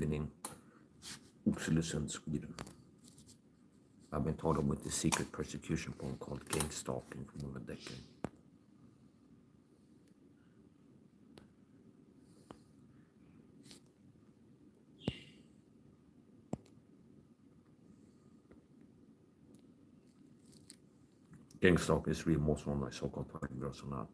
meaning oxylucin och så vidare. Även talar om ett secret persecution på en called gang stalking för många deckare. Gang stalking is really most one of my so-called paragraphs on that.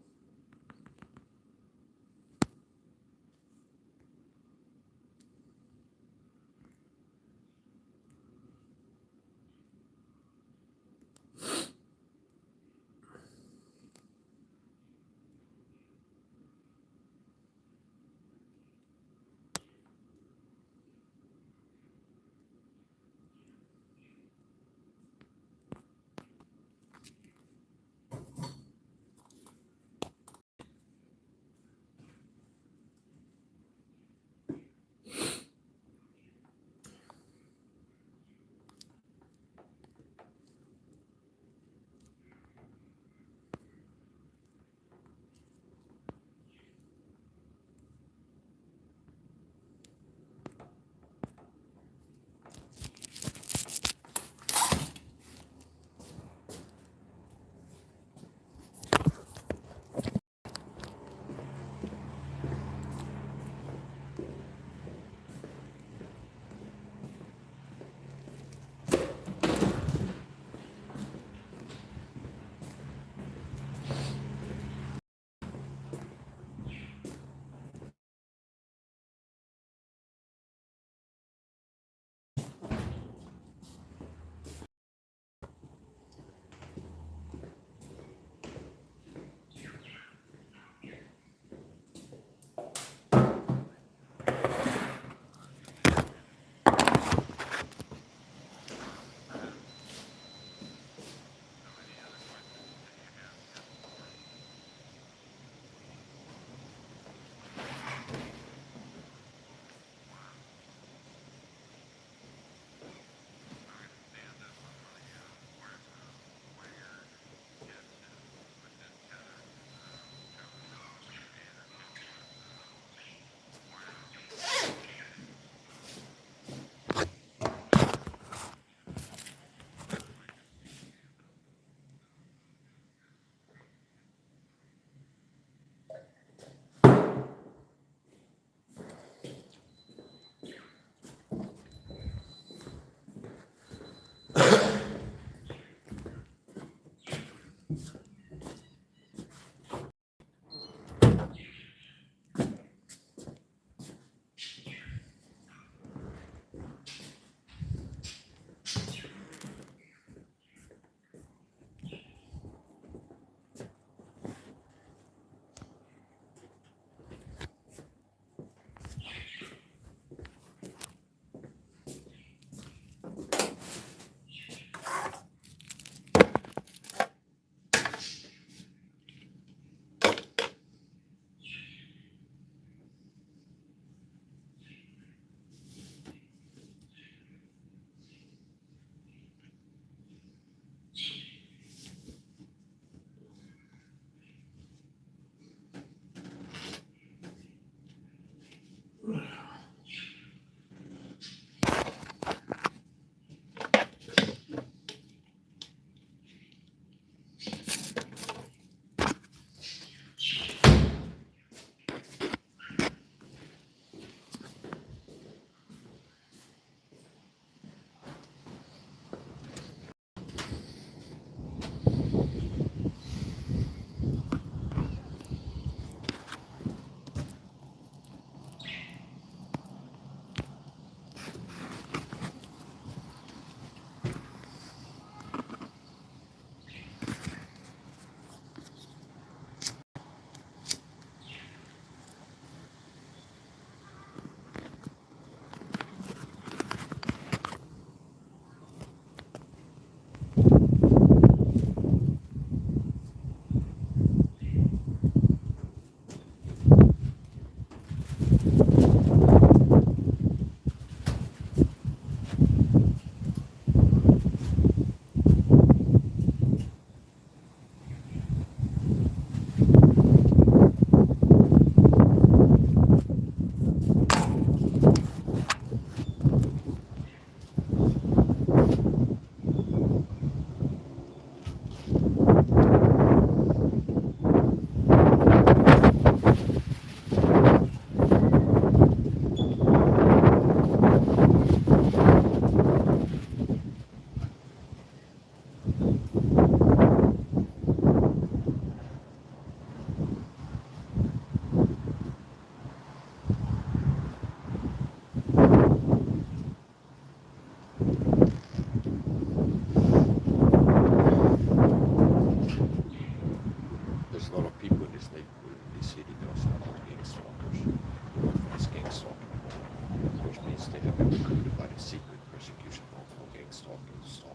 because they have been recruited by the secret persecution protocol gang stalking to stalk.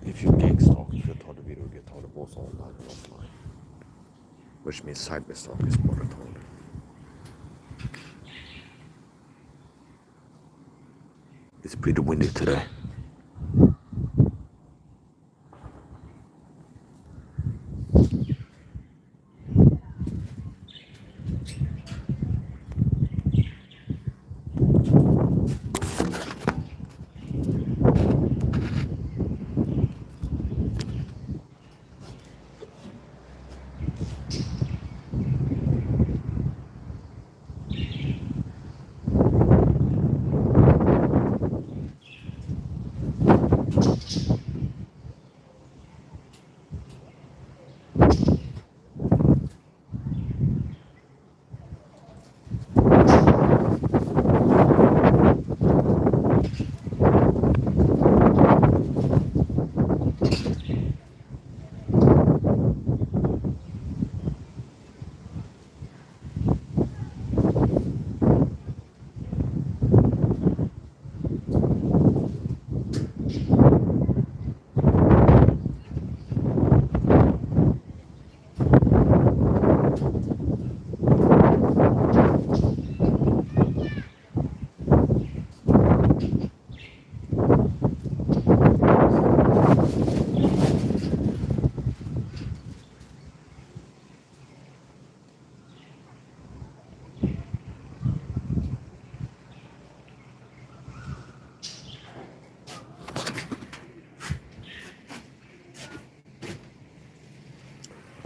If you're gang stalking så tar du videor tar du på så online och offline. Which means cyberstalk is bara tar det. It's pretty windy today.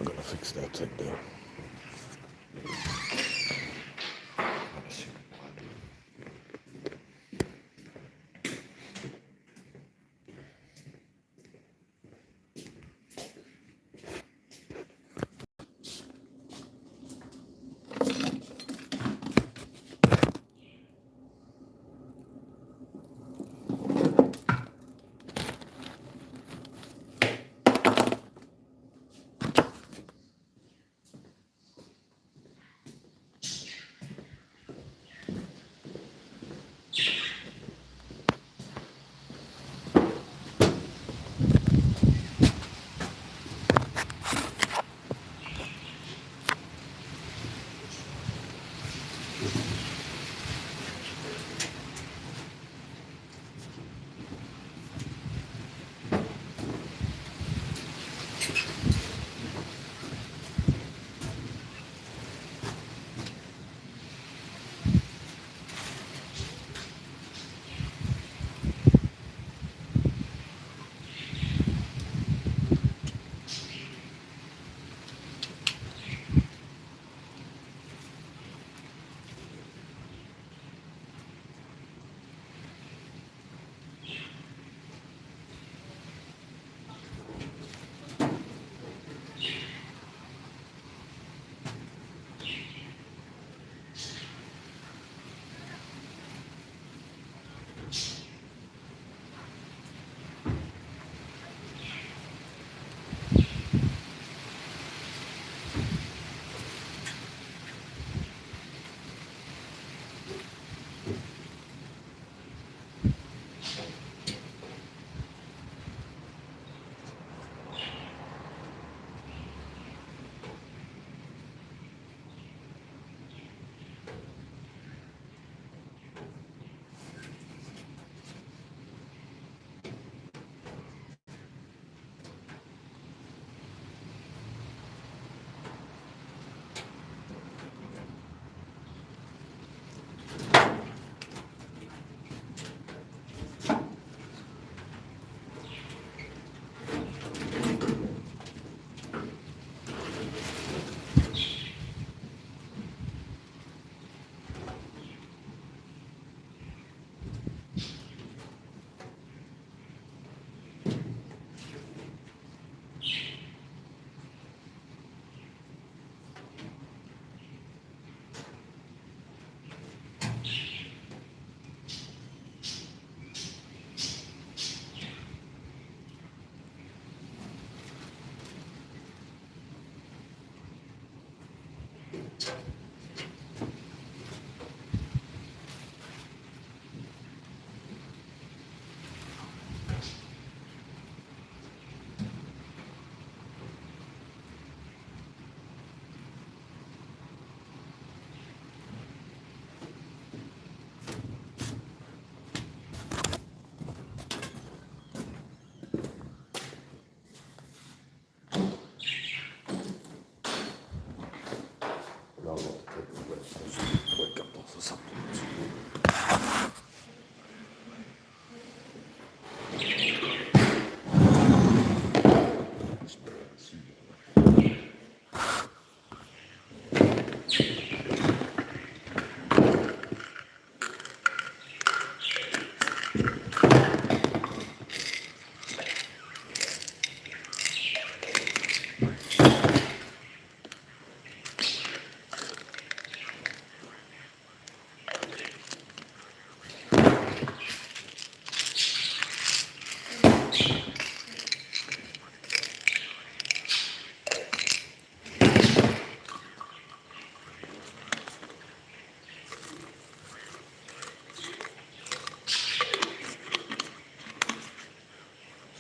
I'm gonna fix that thing there.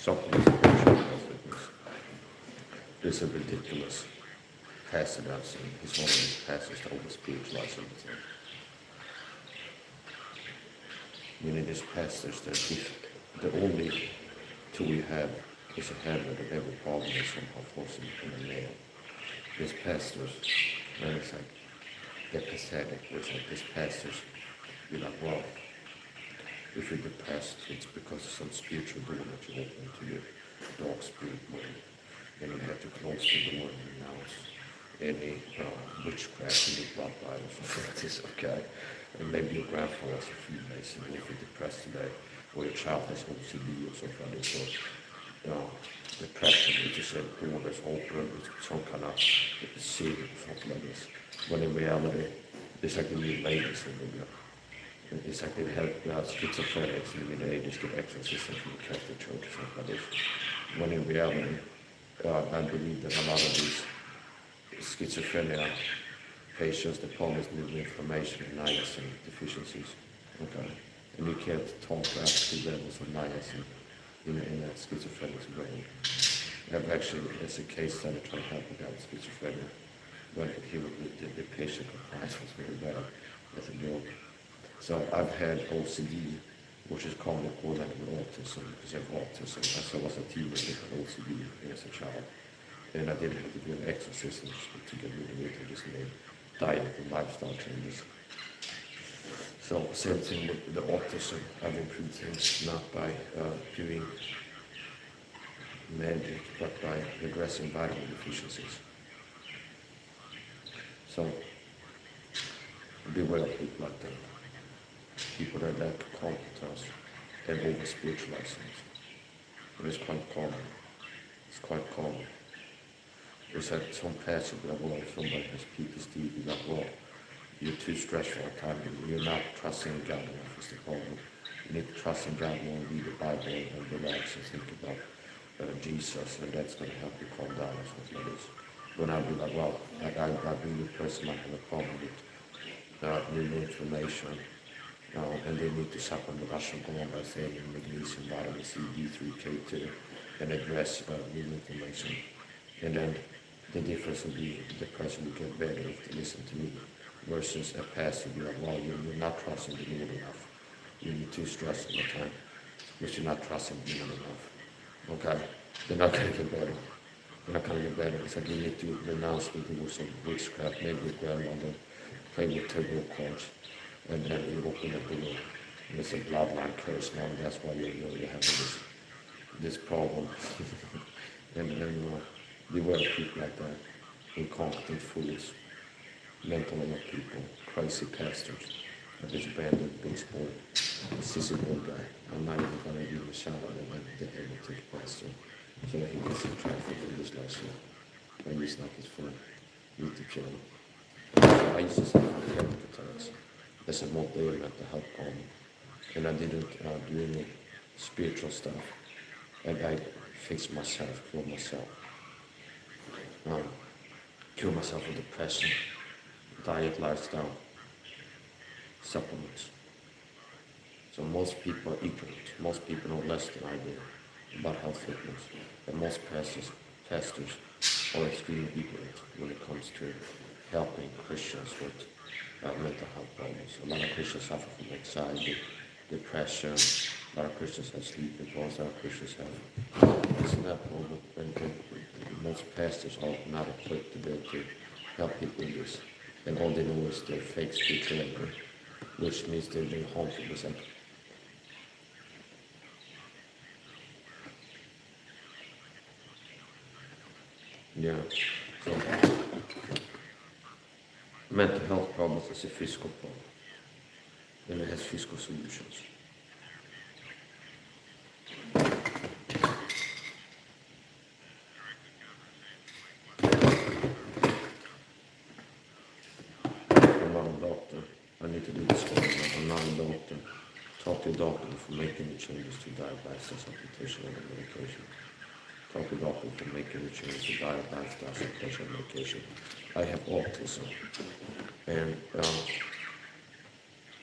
Supplements spiritual health fitness. This is a ridiculous pastor I've seen. He's one of these pastors that over spiritualize everything. Meaning these pastors that if the only tool we have is a hammer that every problem is somehow forcing in the nail. These pastors, and it's like they're pathetic. It's like these pastors be like, well, if you're depressed, it's because of some spiritual door that you open to your dark spirit mind. And you have to close the door and renounce any witchcraft in your bloodline or something like this, okay? And maybe your grandfather was a Freemason, and if you're depressed today, or your child has OCD or something like this, or depression, it's just a door that's open, it's some kind of sin or something like this. When in reality, it's like the new ladies in India. It's like they have schizophrenics in the Middle Ages get exorcisms from the Catholic Church or something like this. When in reality, I believe that a lot of these schizophrenia patients, the problem is the inflammation and niacin deficiencies. Okay, and you can't talk to the levels of niacin in a schizophrenic's brain. I've actually, it's a case study trying to help a guy with schizophrenia. When the patient compliance was very bad as a joke. So I've had OCD, which is commonly correlated with autism, because I have autism. So I was a teenager with OCD as a child. And I didn't have to do an exorcism to get rid of it. I just made diet and lifestyle changes. So same thing with the autism. I've improved things not by doing magic, but by addressing vitamin deficiencies. So beware of people like that. People that lack competence and over spiritualize things. And it's quite common. It's quite common. It's like some passage that, well, somebody has PTSD, be like, well, you're too stressed all the time, you're not trusting God enough is the problem. You need to trust in God more and read the Bible and relax and think about Jesus, and that's going to help you calm down or something like this. When I'll be like, well, I believe the person might have a problem with new information, and they need to supplement Russian by saying magnesium, vitamin C, D3, K2, and address new information. And then the difference will be the person will get better if they listen to me, versus a pastor be like, well, you're not trusting the Lord enough. You're too stressed all the time, because you're not trusting the Lord enough. Okay? They're not going to get better. They're not going to get better. It's like you need to renounce the rules of witchcraft, maybe your grandmother, play with tarot cards, and then you open up the door. And it's a bloodline curse now, and that's why you're having this problem. and beware of people like that, incompetent fools, mentally ill people, crazy pastors, like this Brandon baseball, sissy boy guy. I'm not even going to give him a shout out and the heretic pastor, so that he gets in traffic for this lesson. I use like his phone, YouTube channel. So I used to say I'm panic attacks. That's a modern mental health problem, and I didn't do any spiritual stuff, and I fixed myself, cured myself. Cure myself with depression, diet, lifestyle, supplements. So most people are ignorant. Most people know less than I do about health fitness. And most pastors are extremely ignorant when it comes to helping Christians with mental health problems. A lot of Christians suffer from anxiety, depression. A lot of Christians have sleeping problems. A lot of Christians have this and that problem. And most pastors are not equipped to be able to help people with this. And all they know is they're fake spiritual labor, which means they're being harmful to them. Yeah. So mental health problems is a physical problem, and it has physical solutions. I'm not a doctor. I need to do this one. I'm not a doctor. Talk to your doctor before making any changes to diet, lifestyle, supplementation, or medication. Talk to your doctor before making any changes to diet, lifestyle, supplementation, or medication. I have autism, and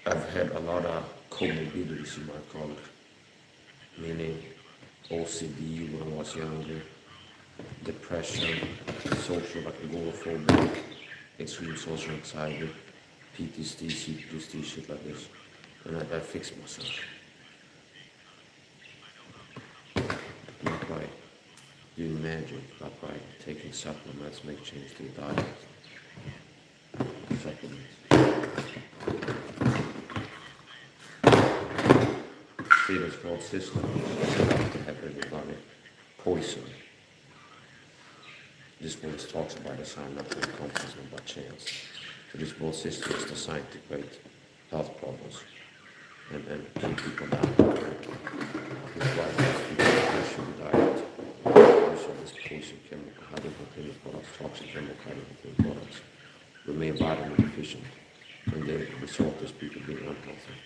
I've had a lot of comorbidities, you might call it, meaning OCD when I was younger, depression, social like agoraphobia, extreme social anxiety, PTSD, CPTSD, shit like this. And I fixed myself. Not by doing magic, not by taking supplements, make change to your diet. Supplements. Freedom's world system is set up to have everybody poison. This world talks about a sign not by compass, not by chance. So this world system is designed to create health problems and keep people down. That's why most people issue the diet. Use all this poison chemical, hydrogen products, toxic chemical hydrogen products, remain vitamin deficient, and the result is people being unhealthy.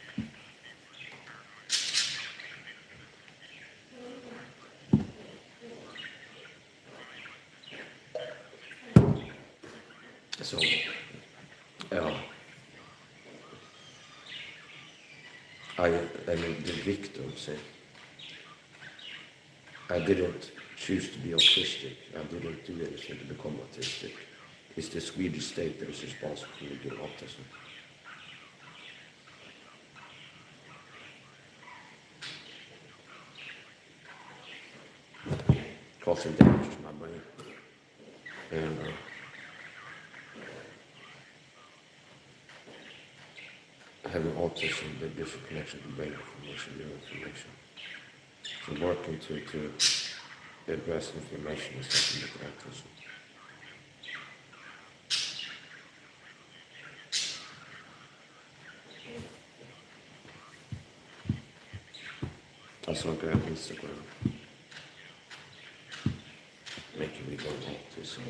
So, I mean, the victims, I didn't choose to be autistic. I didn't do anything to become autistic. It's the Swedish state that is responsible for me being autism. Causing damage to my brain. And having autism, there's a connection to brain information, neural information. So working to address inflammation is something with autism. I saw a guy on Instagram making me go autism.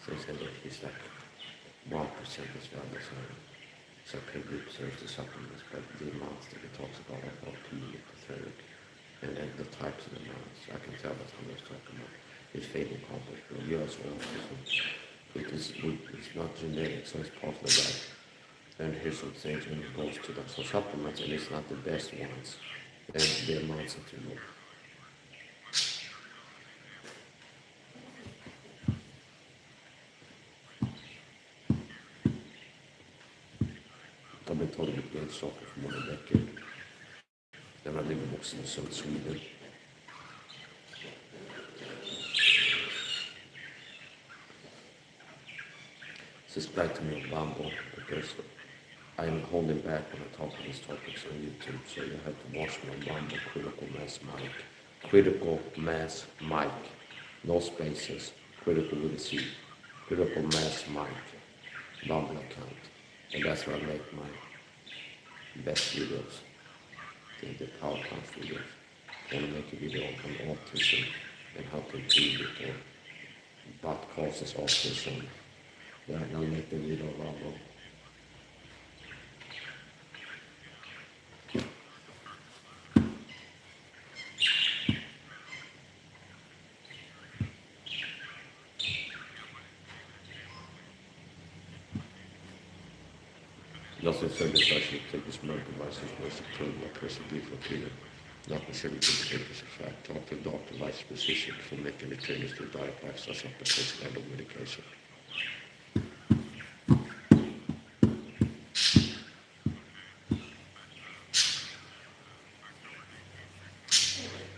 So he said that he's like 1% as well as so paid lip service to supplements, but the amounts that he talks about are about too pathetic. And then the types of amounts, I can tell that's what he's talking about. It's fading complex, but yes, it's not genetic, so it's partly that. And here's some things when it goes to some supplements, and it's not the best ones, and the amounts are too low. I've been told to gain soccer for more than a decade. And I live in Oxenson, Sweden. Subscribe to me on Bumble because I'm holding back when I talk about these topics on YouTube, so you have to watch me on Bumble, Critical Mass Mike. Critical Mass Mike. No spaces. Critical with a C. Critical Mass Mike. Bumble account. And that's where I make my best videos. The PowerPoint videos. I want to make a video on autism and how to improve it or what causes autism. Right now, make the video about Nothing further session take this medical devices was approved by person located. Not considered to be taken as a fact. Talk to a doctor, licensed physician for making the changes to diet, lifestyle, supplementation, and medication.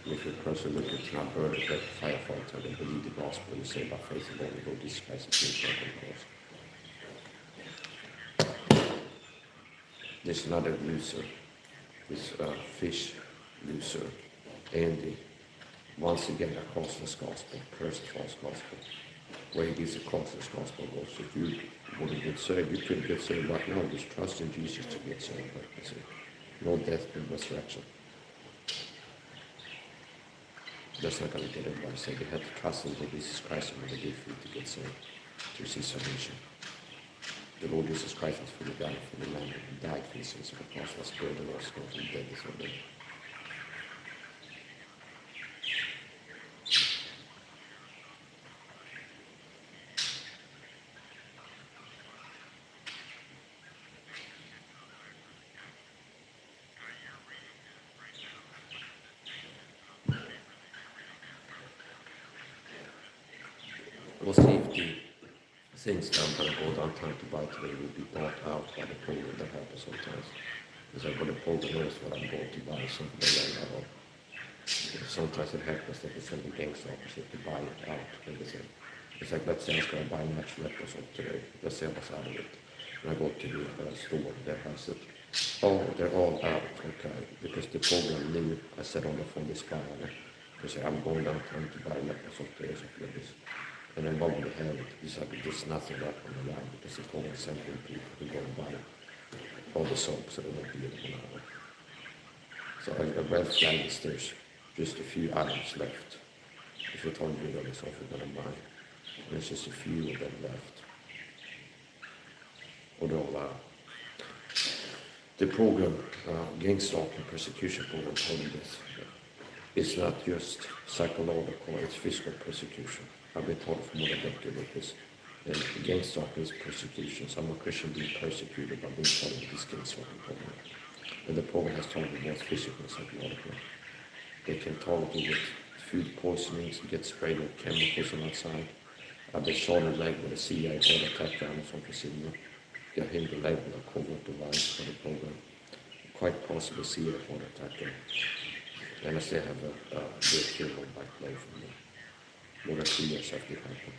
If a person looking to not burn to get firefighter, they believe the gospel and say by faith and only go this Christ and things like that. There's another loser, this fish loser, Andy, once again a costless gospel, cursed false gospel, where he gives a costless gospel goes, if you want to get saved, you could get saved right now, just trust in Jesus to get saved, but I say, no death and resurrection. That's not going to get everybody saved. They have to trust in Jesus Christ and what they give you to get saved, to receive salvation. The Lord Jesus Christ was for the God, for the man who died for the sins of the cross, was buried and rose from the dead is dead. we'll see if the things that I'm going to go down time to buy today will be bought out by the program. That happens sometimes. Because I'm going to program knows what I'm going to buy, something they learn about. Sometimes it happens that they send the gangs officer to buy it out. Everything. It's like, let's say I was going to buy natural episode today. Let's say I was out of it. And I go to the store that has it. Oh, they're all out. Okay. Because the program knew, I said on the phone, this guy on it. They say, I'm going downtown to buy an episode today, something like this. And then when we have it, he said, there's nothing left on the line because the program sent people to go and buy all the soaps that will be in an hour. So a red flag is there's just a few items left. If you're telling me that it's often going to buy, and there's just a few of them left. Or they're all out. The program, gang stalking persecution program, told me this. It's not just psychological, it's physical persecution. I've been told for more than a decade with this. And gang stalking is persecution. So I'm a Christian being persecuted by being told with this gang stalking program. And the program has told me both physical and psychological. They can target you with food poisonings, get sprayed with chemicals on outside. I've been shot in the leg with a CIA heart attack down from Casino. Got him the leg with a covert device for the program. Quite possible CIA heart attack. And I still have a good kill on back leg from me. More than 2 years after it happened.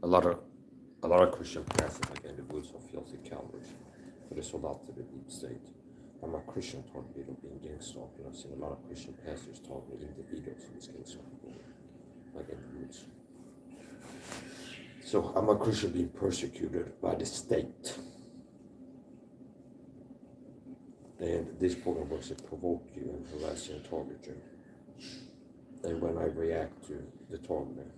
a lot of Christian pastors like in the woods are filthy cowards, but they sold out to the deep state. I'm a Christian target of being gangster. I've seen a lot of Christian pastors talking individuals in this gangster, like in the woods. So I'm a Christian being persecuted by the state. And this program works to provoke you and harass you and target you. And when I react to the targeting,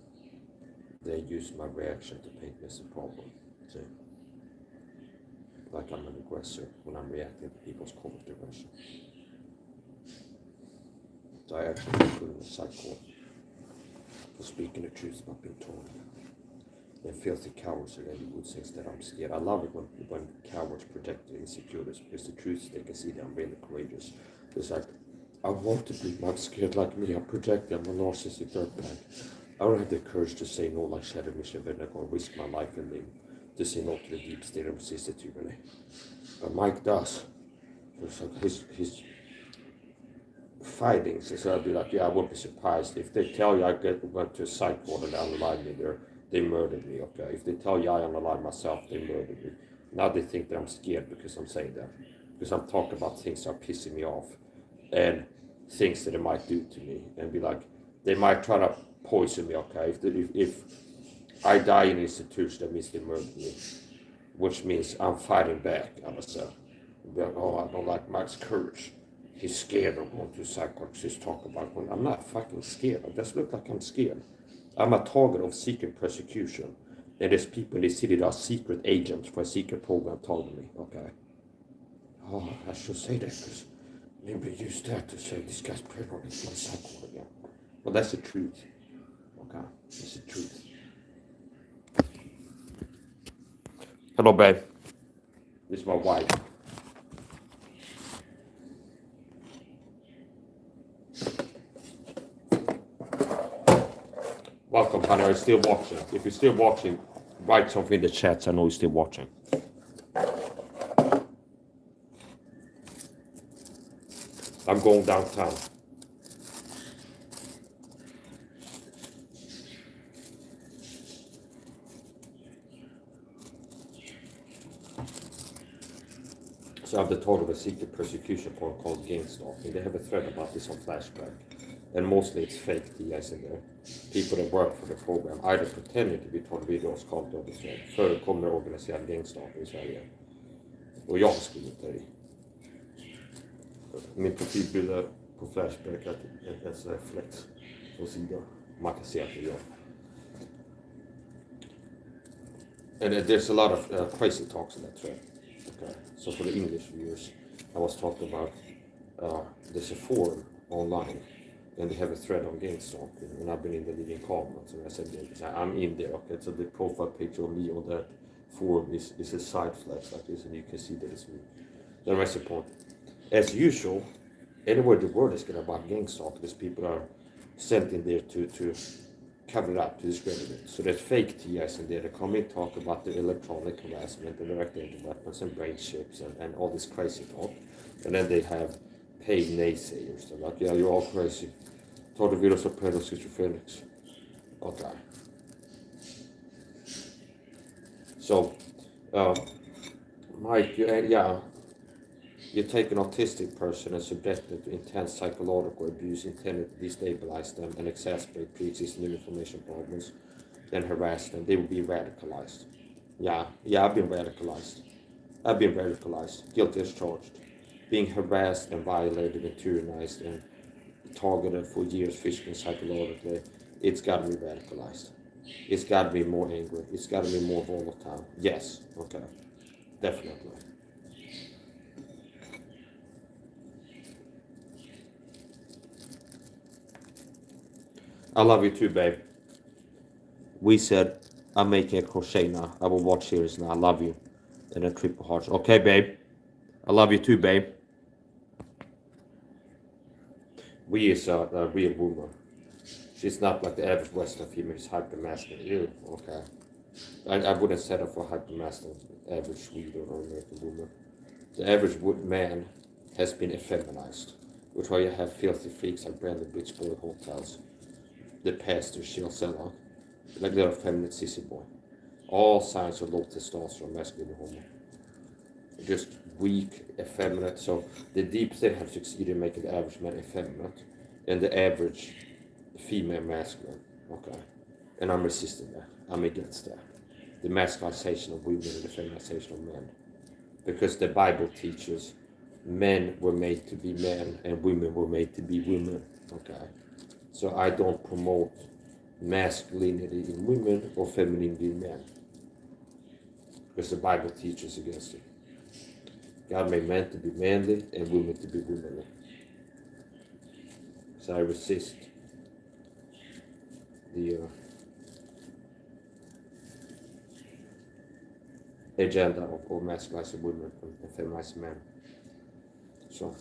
they use my reaction to paint me as a problem. See? Like I'm an aggressor when I'm reacting to people's covert aggression. So I actually put in a psych court for speaking the truth about being targeted. And filthy cowards again would say that I'm scared. I love it when cowards project their insecurities, because the truth is they can see that I'm really courageous. It's like, I want to be not scared like me. I'm projecting, I'm a narcissistic dirtbag. I don't have the courage to say no like Shadow Mission, but I'm not going to risk my life and limb to say no to the deep state and resist it tyranny. But Mike does. So his fighting, so I'd be like, yeah, I wouldn't be surprised if they tell you I went to a psych ward and unalive me there. They murdered me, okay? If they tell you I unalive myself, they murdered me. Now they think that I'm scared because I'm saying that. Because I'm talking about things that are pissing me off. And things that they might do to me. And be like, they might try to poison me, okay? If I die in an institution, that means they murdered me. Which means I'm fighting back, I would say. Be like, oh, I don't like Mike's courage. He's scared of going to psychiatrists talk about when I'm not fucking scared. I just look like I'm scared. I'm a target of secret persecution. And there's people in the city that are secret agents for a secret program targeting me, okay? Oh, I should say that because maybe use that to say this guy's paranoid, he's my psycho again. Well, that's the truth, okay? That's the truth. Hello, babe. This is my wife. Welcome, honey. Are you still watching? If you're still watching, write something in the chat so I know you're still watching. I'm going downtown. So I have the total of a secret persecution forum called gang stalking. They have a thread about this on Flashback. And mostly it's fake TIs in there. People that work for the program either pretending to be tornvideos called on the thread. Förekommer organiserad gangstalking i Sverige. Och jag har skrivit det i. Min profilbild är på Flashback en sån här flex på sidan. Man kan se att det är jag. And there's a lot of crazy talks in that thread. Okay. So for the English viewers, I was talking about there's a forum online. And they have a thread on gang stalking, and I've been in the leading comments, and I said, I'm in there, okay, so the profile picture of me on that forum is a side flash like this, and you can see that it's me. Then that's the point. As usual, anywhere the word is going about gang stalking, these people are sent in there to cover it up, to discredit it. So there's fake TIs in there that come in, talk about the electronic harassment, the direct aid weapons, and brain chips, and all this crazy talk. And then they have paid naysayers. They're like, yeah, you're all crazy. Tar du virus och pedoschizophrenics? Okay. So, Mike, you take an autistic person and subject them to intense psychological abuse intended to destabilize them and exacerbate pre-existing information problems, then harass them. They will be radicalized. Yeah, I've been radicalized. Guilty as charged. Being harassed and violated and tyrannized and targeted for years physically and psychologically, it's got to be radicalized. It's got to be more angry. It's got to be more volatile. Yes, okay, definitely. I love you too, babe. We said, I'm making a crochet now. I will watch series now. I love you. And then triple hearts. Okay, babe. I love you too, babe. We is a real woman. She's not like the average Western female. She's hyper-masculine. Ew, okay. I wouldn't set her for hyper-masculine average Swede or American woman. The average man has been effeminized, which why you have filthy freaks like branded bitch boy hotels. The pastor she'll sell out. Like little feminine sissy boy. All signs of low testosterone, masculine hormone. Just weak, effeminate. So the deep state have succeeded in making the average man effeminate and the average female masculine. Okay. And I'm resisting that. I'm against that. The masculinization of women and the feminization of men. Because the Bible teaches men were made to be men and women were made to be women. Okay. So I don't promote masculinity in women or femininity in men. Because the Bible teaches against it. God made men to be manly and women to be womanly. So I resist the agenda of masculizing women and feminizing men. So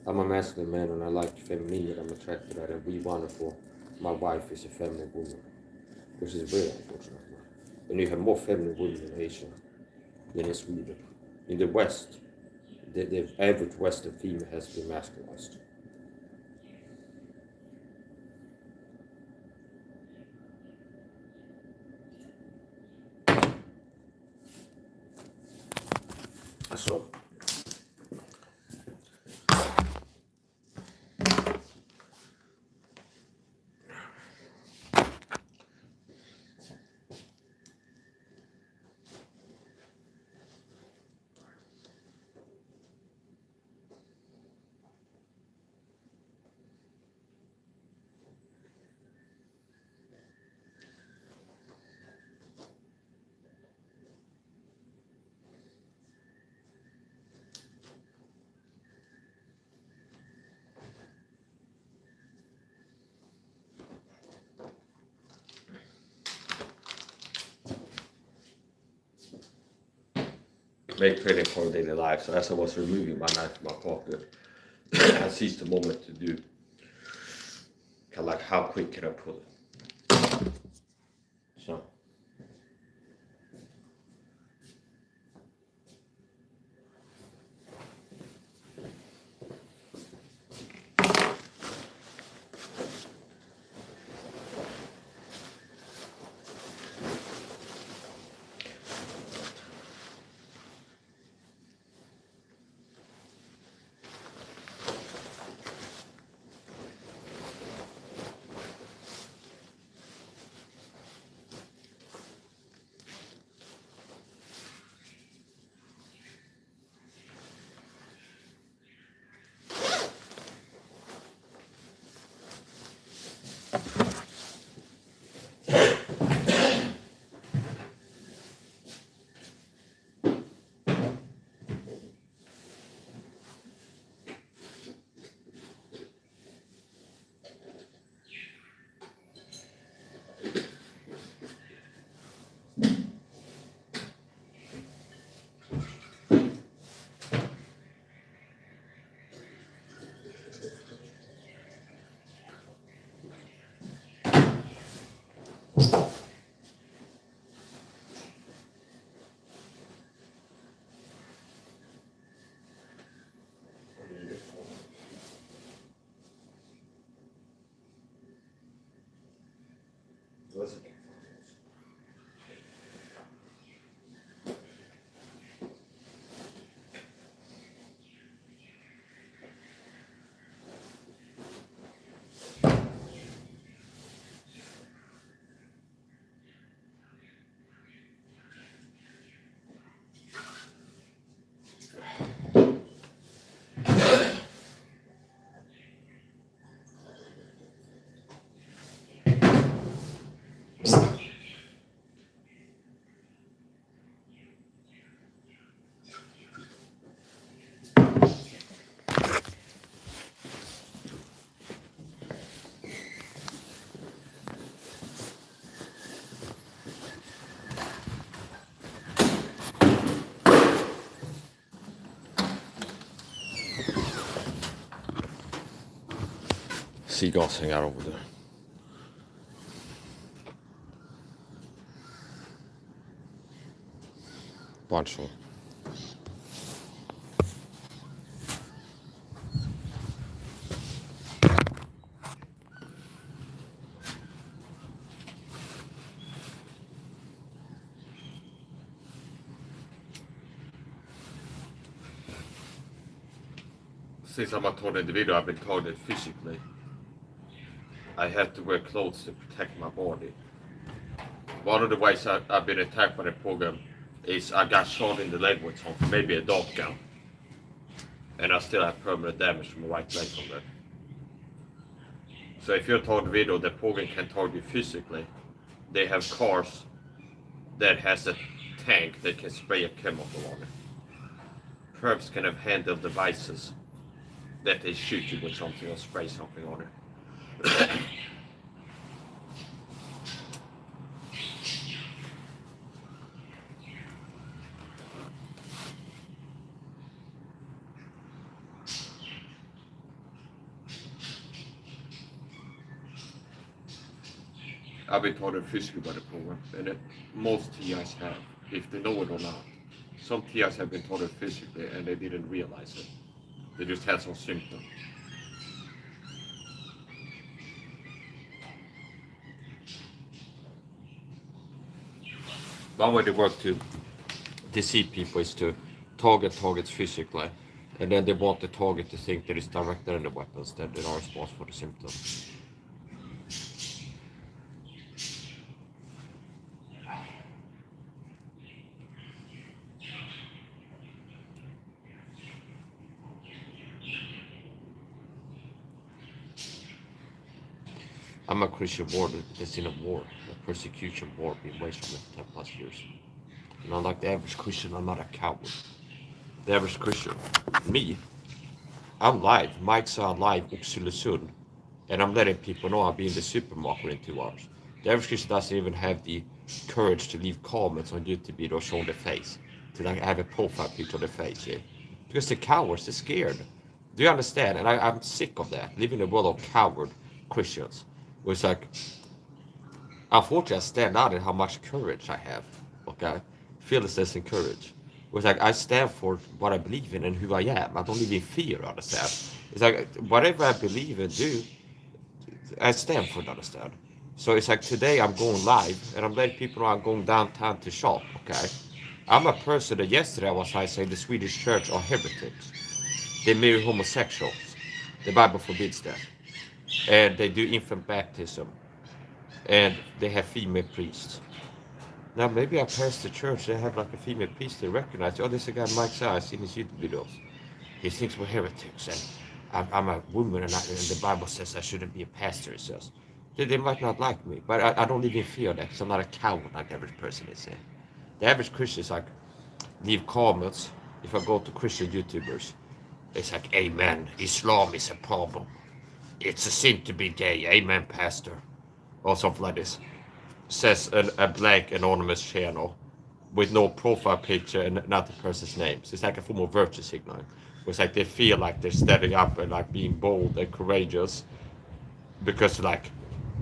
I'm a masculine man and I like femininity. I'm attracted to that, and we wonderful. My wife is a feminine woman, which is very unfortunate. And you have more feminine women in Asia than in Sweden. In the West, the average Western female has been masculized. So make trading for daily life. So as I was removing my knife from my pocket, I seized the moment to do kind of like how quick can I pull it. So seagulls hang out over there. Bunch of since I'm a told in the video, I've been targeted physically. I had to wear clothes to protect my body. One of the ways I've been attacked by the program is I got shot in the leg with something, maybe a dart gun. And I still have permanent damage from my right leg from that. So if you're targeted video, the program can target you physically. They have cars that has a tank that can spray a chemical on it. Perps can have handheld devices that they shoot you with something or spray something on it. I've been targeted physically by the program, and most TIs have, if they know it or not. Some TIs have been targeted physically and they didn't realize it. They just had some symptoms. One way they work to deceive people is to target targets physically, and then they want the target to think that it's directed at the weapons that are responsible for the symptoms. I'm a Christian warrior that's in a war, a persecution war, been waged for 10 plus years. And unlike the average Christian, I'm not a coward. The average Christian, me, I'm live. Mike's are live, Oxelösund, and I'm letting people know I'll be in the supermarket in 2 hours. The average Christian doesn't even have the courage to leave comments on YouTube video showing their face, to like have a profile picture of their face, yeah? Because the cowards, they're scared. Do you understand? And I'm sick of that, living in a world of coward Christians. Where it's like, unfortunately, I stand out in how much courage I have, okay? Fearlessness and courage. It's like I stand for what I believe in and who I am. I don't live in fear, understand? It's like whatever I believe and do, I stand for it, understand? So it's like today I'm going live and I'm letting people know I'm going downtown to shop, okay? I'm a person that yesterday I saying the Swedish church are heretics. They marry homosexuals. The Bible forbids that. And they do infant baptism. And they have female priests. Now maybe I pass the church, they have like a female priest they recognize. Oh, there's a guy Mike SAHA, I've seen his YouTube videos. He thinks we're heretics and I'm a woman and the Bible says I shouldn't be a pastor, it says. They might not like me, but I don't live in fear of that because I'm not a coward like the average person is. The average Christian is like, leave comments. If I go to Christian YouTubers, it's like, amen, Islam is a problem. It's a sin to be gay, amen, pastor. Or something like this. Says a blank anonymous channel with no profile picture and not the person's name. So it's like a form of virtue signaling. It's like they feel like they're stepping up and like being bold and courageous because like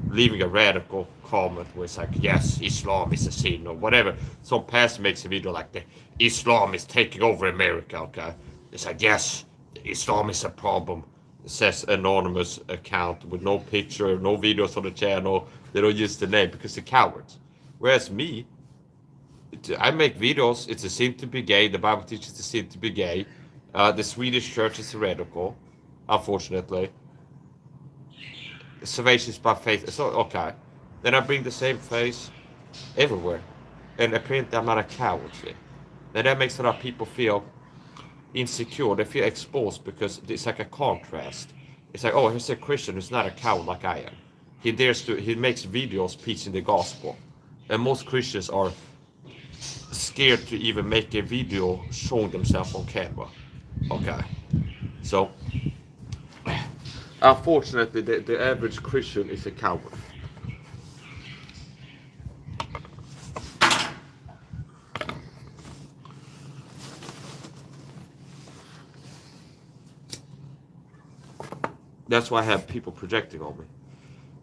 leaving a radical comment where it's like, yes, Islam is a sin or whatever. Some pastor makes a video like the Islam is taking over America, okay? It's like, yes, Islam is a problem. It says anonymous account with no picture, no videos on the channel. They don't use the name because they're cowards. Whereas me, I make videos. It's a sin to be gay. The Bible teaches it's a sin to be gay. The Swedish church is heretical, unfortunately. Salvation is by faith. So, okay. Then I bring the same face everywhere. And apparently I'm not a coward. Then that makes a lot of people feel insecure. They feel exposed because it's like a contrast. It's like, oh, here's a Christian who's not a coward like I am. He makes videos preaching the gospel. And most Christians are scared to even make a video showing themselves on camera. Okay. So, unfortunately, the average Christian is a coward. That's why I have people projecting on me.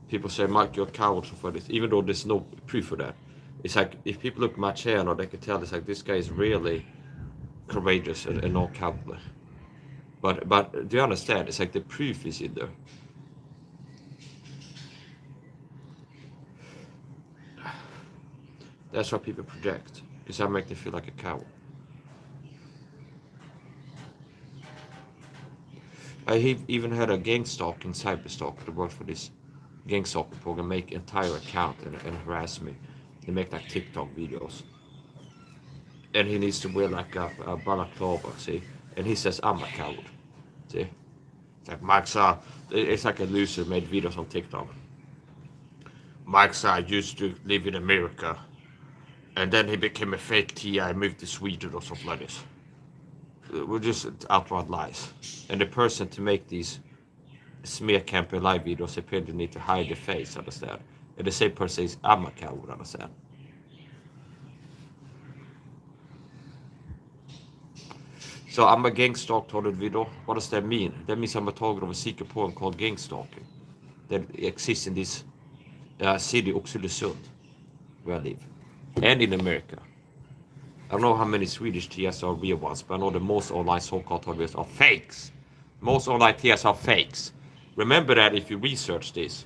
People say, Mike, you're a coward for this, even though there's no proof for that. It's like, if people look at my channel, they can tell it's like, this guy is really courageous and not cowardly. But do you understand? It's like the proof is in there. That's why people project, because I make them feel like a coward. He even had a gang stalking cyber stalker that worked for this gang stalking program make entire account and harass me. They make like TikTok videos. And he needs to wear like a balaclava, see? And he says, I'm a coward, see? It's like it's like a loser made videos on TikTok. Mike's used to live in America, and then he became a fake TI, moved to Sweden or something like this. We're just outright lies. And the person to make these smear campaign live videos apparently need to hide their face, understand? And the same person says, I'm a coward, understand? So I'm a gang stalk targeted video. What does that mean? That means I'm a target of a secret program called gang stalking that exists in this city, Oxelösund, where I live, and in America. I don't know how many Swedish TS are real ones, but I know that most online so-called targets are fakes. Most online TS are fakes. Remember that if you research this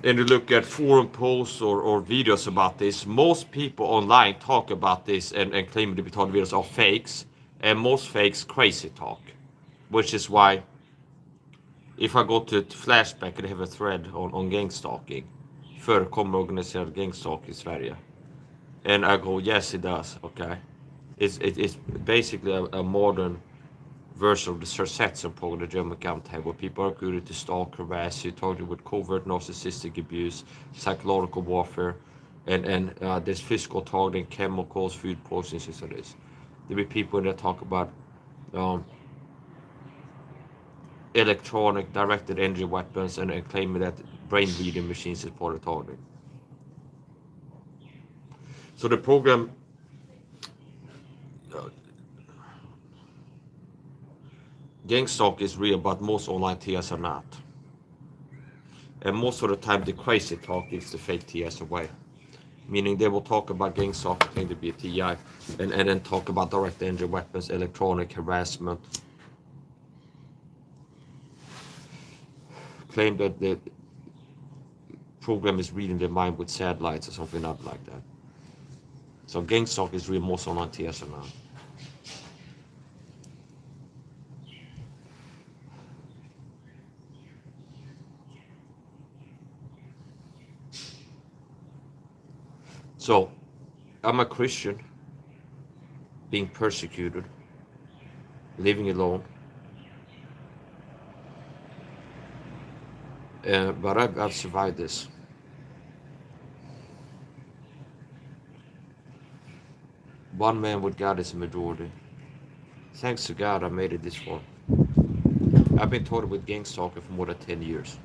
and you look at forum posts or videos about this, most people online talk about this and claim to be target videos are fakes, and most fakes crazy talk, which is why if I go to Flashback and have a thread on gangstalking, förekommer organiserad gangstalk i Sverige. And I go, yes, it does. Okay, it's basically a modern version of the Sarsetsen program the German government have, where people are recruited to stalk, harass you, targeted with covert narcissistic abuse, psychological warfare, and there's physical targeting, chemicals, food poisons, and so this. There be people that talk about um, electronic directed energy weapons and claiming that brain reading machines is part of targeting. So the program Gangstalk is real, but most online TS are not. And most of the time, the crazy talk gives the fake TS away. Meaning they will talk about Gangstalk, claim to be a TI, and then talk about direct energy weapons, electronic harassment. Claim that the program is reading their mind with satellites or something not like that. So Gangstalk is real, most online TS are not. So, I'm a Christian, being persecuted, living alone, but I've survived this. One man with God is a majority. Thanks to God, I made it this far. I've been taught with gang stalking for more than 10 years.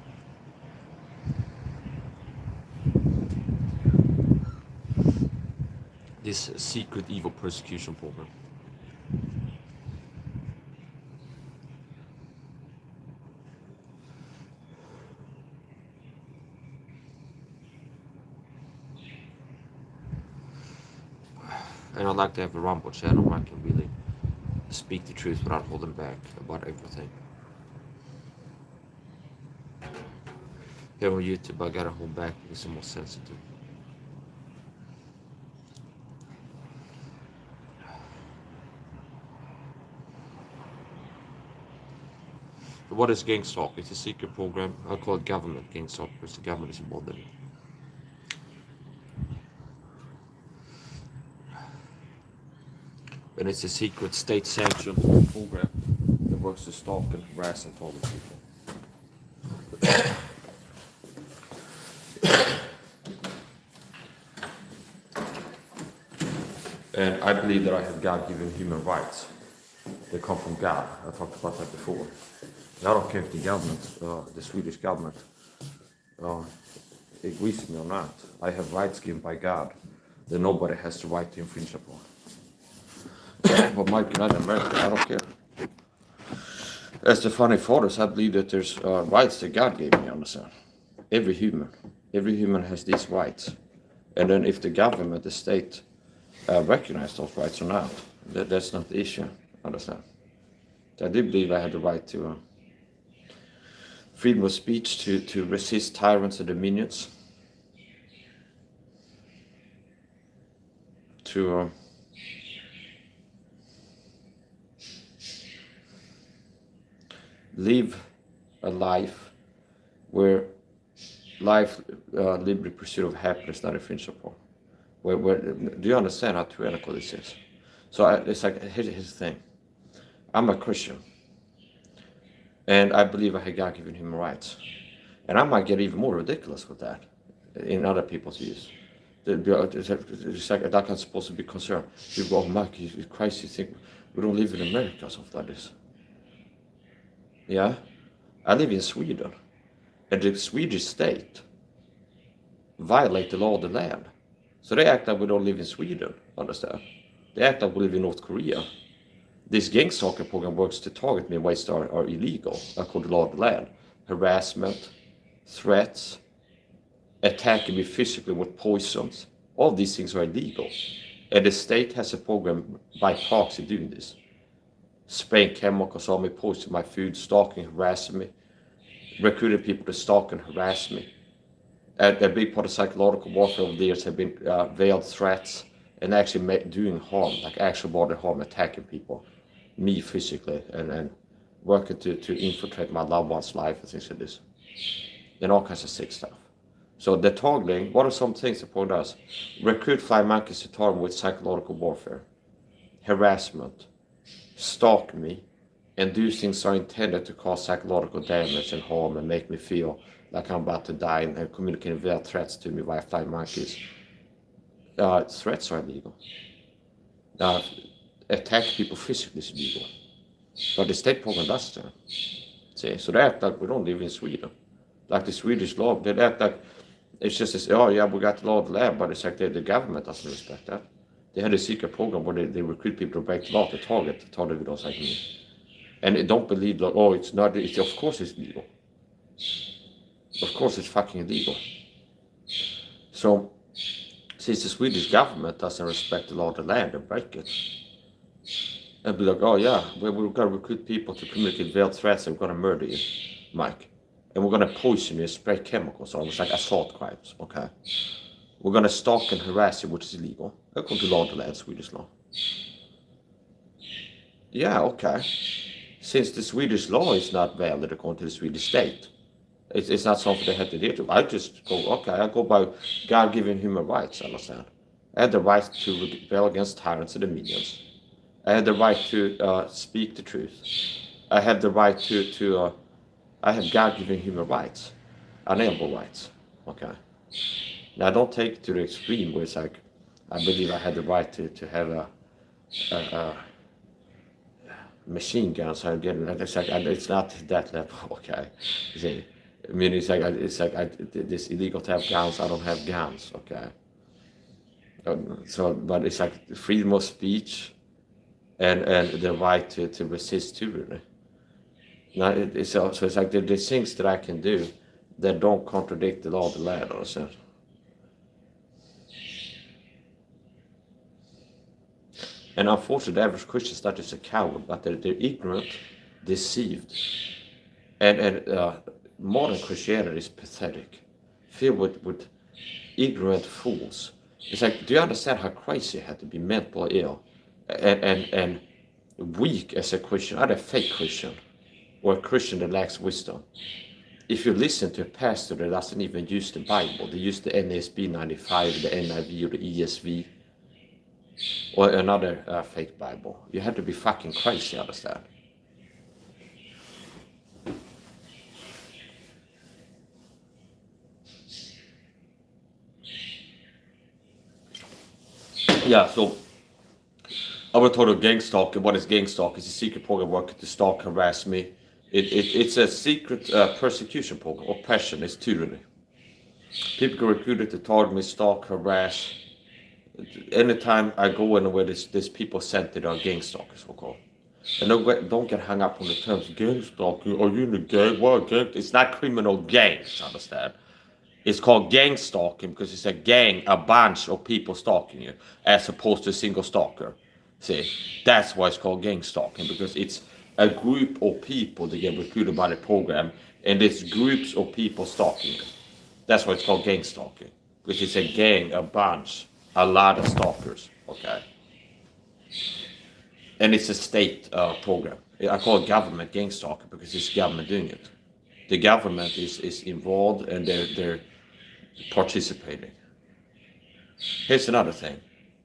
This secret evil persecution program. And I'd like to have a Rumble channel where I can really speak the truth without holding back about everything. Here on YouTube, I gotta hold back because I'm more sensitive. But what is gang stalk? It's a secret program. I call it government gang stalk because the government is involved in it. And it's a secret state-sanctioned program that works to stalk and harass and target people. And I believe that I have God-given human rights. They come from God. I talked about that before. And I don't care if the government, the Swedish government, agrees with me or not. I have rights given by God that nobody has the right to infringe upon. But my United America, I don't care. As the founding fathers, I believe that there's rights that God gave me, understand? Every human has these rights. And then if the government, the state, recognize those rights or not, that's not the issue, understand? So I do believe I have the right to freedom of speech, to resist tyrants and dominions, to live a life where life, liberty, pursuit of happiness, not infringed upon. Do you understand how tyrannical this is? So it's like, here's the thing. I'm a Christian, and I believe I have God-given human rights. And I might get even more ridiculous with that in other people's views. It's like that I'm supposed to be concerned. People go, oh, Mike, Christ, you think we don't live in America or something like this? Yeah, I live in Sweden, and the Swedish state violate the law of the land. So they act like we don't live in Sweden, understand? They act like we live in North Korea. This gang stalker program works to target me in ways that are illegal, according to the law of the land. Harassment, threats, attacking me physically with poisons. All these things are illegal. And the state has a program by proxy doing this. Spraying chemicals on me, poisoning my food, stalking, harassing me, recruiting people to stalk and harass me. And a big part of psychological warfare over the years have been veiled threats and actually doing harm, like actual bodily harm, attacking people, me physically, and working to infiltrate my loved one's life and things like this. And all kinds of sick stuff. So the targeting, what are some things the program does? Recruit fly monkeys to target with psychological warfare, harassment, stalk me, and these things are intended to cause psychological damage and harm and make me feel like I'm about to die and communicating veiled threats to me via fly monkeys. Threats are illegal. Attack people physically is illegal. But the state program does that. See, so they act like we don't live in Sweden. Like the Swedish law, they act like it's just this, oh yeah, we got the law of the land, but it's like the government doesn't respect that. They had a secret program where they recruit people to break the law to target videos like me. And they don't believe that, oh, it's not, of course it's legal. Of course it's fucking illegal. So, since the Swedish government doesn't respect the law of the land and break it, and be like, oh yeah, we're gonna recruit people to communicate veiled threats and we're gonna murder you, Mike. And we're gonna poison you and spray chemicals on it's like assault crimes, okay? We're gonna stalk and harass you, which is illegal, according to law of the land, Swedish law. Yeah, okay. Since the Swedish law is not valid according to the Swedish state, it's not something they have to adhere to. I just go, okay, I go by God-given human rights, understand? I have the right to rebel against tyrants and dominions. I have the right to speak the truth. I have the right to I have God-given human rights, unalienable rights, okay? Now, don't take it to the extreme where it's like, I believe I had the right to have a machine gun, so I'm getting, it's like, it's not that level, okay? See, I mean, it's like this illegal to have guns, I don't have guns, okay? So, but it's like freedom of speech and the right to resist tyranny. Now, it's like there's things that I can do that don't contradict the law of the land, understand? And unfortunately, the average Christian is not just a coward, but they're ignorant, deceived. And modern Christianity is pathetic, filled with ignorant fools. It's like, do you understand how crazy you have to be mentally ill and weak as a Christian, not a fake Christian, or a Christian that lacks wisdom? If you listen to a pastor that doesn't even use the Bible, they use the NASB 95, the NIV, or the ESV, or another fake Bible, you have to be fucking crazy, understand? Yeah, so I will talk about gang stalking. What is gang stalking? It's a secret program working to stalk, harass me. It's a secret persecution program. Oppression is tyranny. People get recruited to target me, stalk, harass. Anytime I go anywhere, there's people sent that are gang stalkers, we'll call. And don't get hung up on the terms gang stalking. Are you in a gang? What gang? It's not criminal gangs, understand? It's called gang stalking because it's a gang, a bunch of people stalking you, as opposed to a single stalker. See, that's why it's called gang stalking, because it's a group of people that get recruited by the program, and it's groups of people stalking you. That's why it's called gang stalking, because it's a gang, a bunch, a lot of stalkers, okay? And it's a state program. I call it government gang stalking because it's government doing it. The government is involved and they're participating. Here's another thing.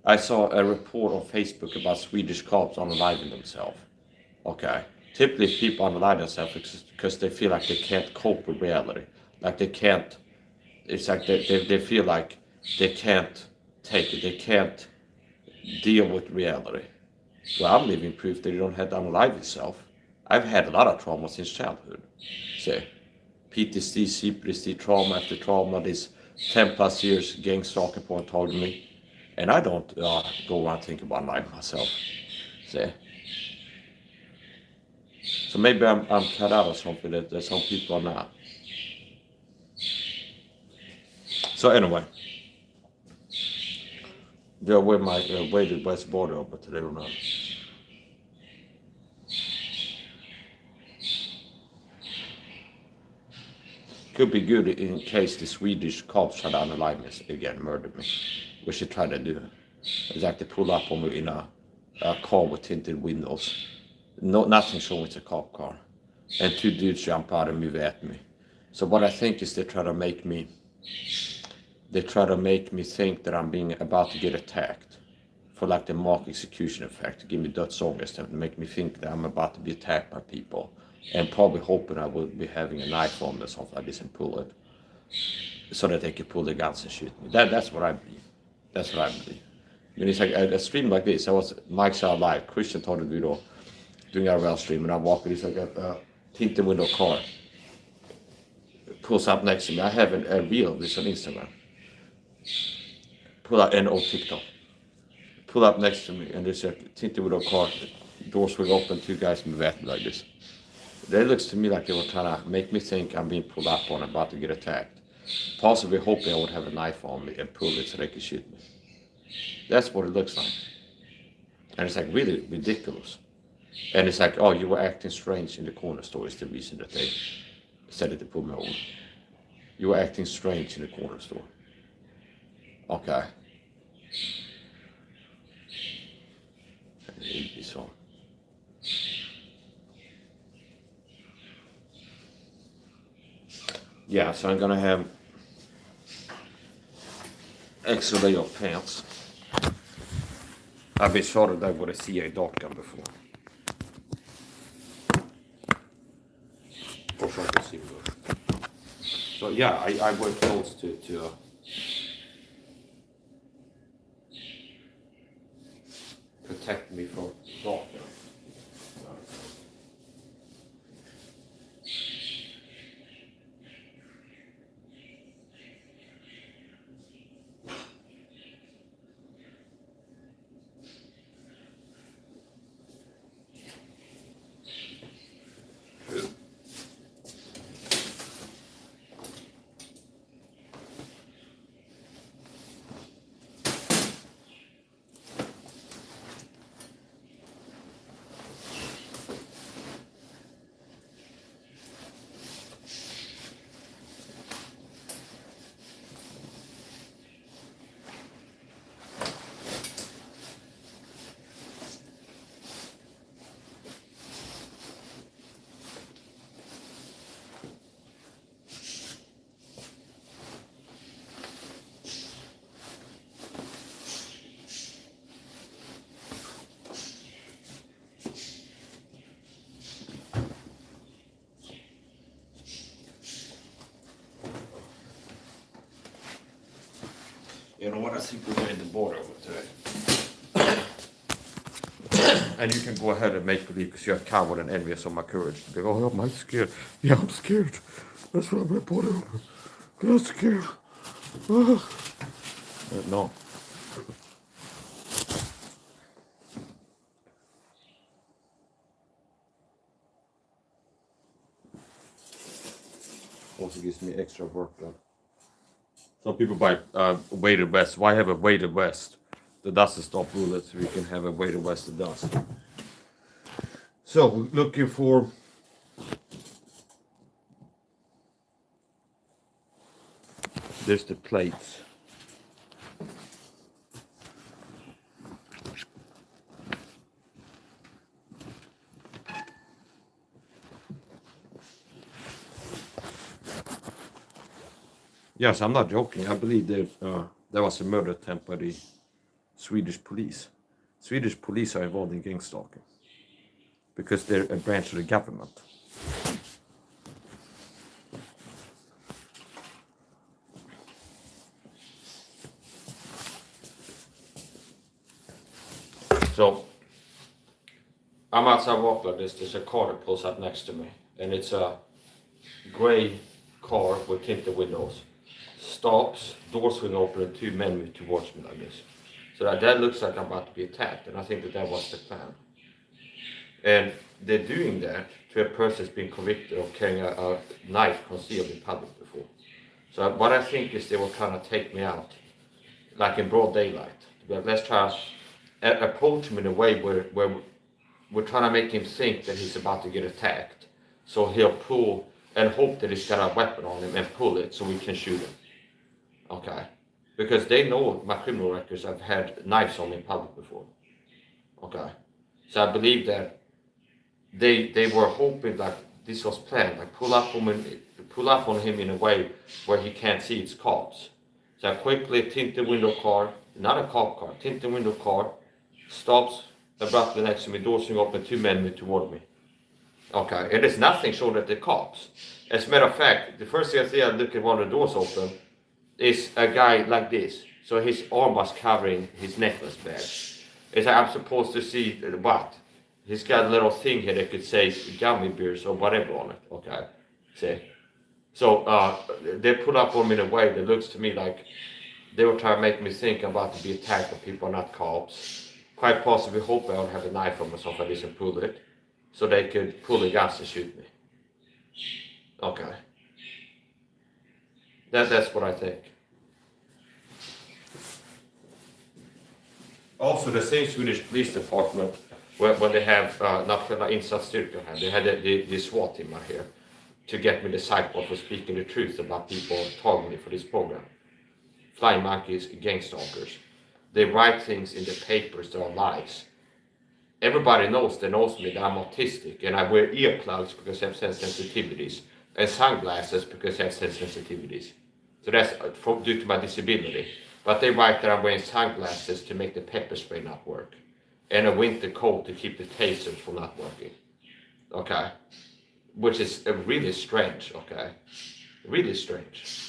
I saw a report on Facebook about Swedish cops unaliving themselves. Okay. Typically people unalive themselves because they feel like they can't cope with reality. Like they can't, it's like they feel like they can't take it. They can't deal with reality. Well, I'm living proof that you don't have to unalive yourself. I've had a lot of trauma since childhood. Say, PTSD, CPTSD, trauma after trauma, this 10 plus years gang stalking point targeting me. And I don't go around thinking about life myself. See? So maybe I'm cut out of something that some people are not. So anyway, they're with my weighted west border over today or not. Could be good in case the Swedish cops try to unalive me again, murder me, which they try to do. It's like they pull up on me in a car with tinted windows. No, nothing showing it's a cop car. And two dudes jump out and move at me. So what I think is they try to make me think that I'm being about to get attacked for like the mock execution effect, to give me dödsångest and make me think that I'm about to be attacked by people. And probably hoping I will be having a knife on me or something like this and pull it. So that they can pull the guns and shoot me. That's what I believe. That's what I believe. I mean, it's like a stream like this. I was Mike's Out Live, Christian taught the video, doing our rail stream, and I walk with this like a tinted window car. Pulls up next to me. I have a reel of this on Instagram. Pull up and on TikTok. Pull up next to me, and there's a tinted window car. Doors will open, two guys move at me like this. That looks to me like they were trying to make me think I'm being pulled up on, about to get attacked. Possibly hoping I would have a knife on me and pull it so they could shoot me. That's what it looks like. And it's like really ridiculous. And it's like, oh, you were acting strange in the corner store is the reason that they said that they pulled me over. You were acting strange in the corner store. Okay. So. Yeah, so I'm gonna have extra layer of pants. I've been shot that with a CA dockan before. So yeah, I wear clothes to protect me from dockan. You know what, I think we're getting the border over today. And you can go ahead and make believe because you're a coward and envious of my courage. They go, oh, I'm scared. Yeah, I'm scared. That's why I'm border over. I'm scared. No. Also gives me extra work done. Some people buy weighted vest. Why have a weighted vest? The doesn't stop bullets. We can have a weighted vest that does. So we're looking for there's the plates. Yes, I'm not joking. I believe that there was a murder attempt by the Swedish police. Swedish police are involved in gang stalking because they're a branch of the government. So I'm outside walk like this. There's a car that pulls up next to me, and it's a gray car with tinted windows. Stops, doors swing open, and two men move towards me like this. So that looks like I'm about to be attacked, and I think that was the plan. And they're doing that to a person that's been convicted of carrying a knife concealed in public before. So what I think is they were trying to take me out, like in broad daylight. But let's try to approach him in a way where we're trying to make him think that he's about to get attacked. So he'll pull and hope that he's got a weapon on him and pull it so we can shoot him. Okay? Because they know my criminal records. I've had knives on me in public before. Okay? So I believe that they were hoping that this was planned, like pull up on him in a way where he can't see it's cops. So I quickly tinted window car, not a cop car, tinted window car, stops abruptly next to me, doors swing open, two men move toward me. Okay, and there's nothing showing that they're cops. As a matter of fact, the first thing I see, I look at one of the doors open, is a guy like this. So his arm was covering his necklace badge. It's like I'm supposed to see what? He's got a little thing here that could say gummy bears or whatever on it. Okay, see? So they put up on me in a way that looks to me like they were trying to make me think I'm about to be attacked by people are not cops. Quite possibly hope I don't have a knife on myself, I didn't pull it. So they could pull the guns and shoot me. Okay. That's what I think. Also, the same Swedish police department, when they have Nationella insatsstyrkan här, they had the SWAT team out here to get me the cycle for speaking the truth about people targeting me for this program. Flying monkeys, gang stalkers. They write things in the papers that are lies. Everybody knows me that I'm autistic and I wear earplugs because I have sensitivities and sunglasses because I have sensitivities. So that's due to my disability. But they write that I'm wearing sunglasses to make the pepper spray not work. And a winter coat to keep the tasers from not working. Okay? Which is really strange, okay? Really strange.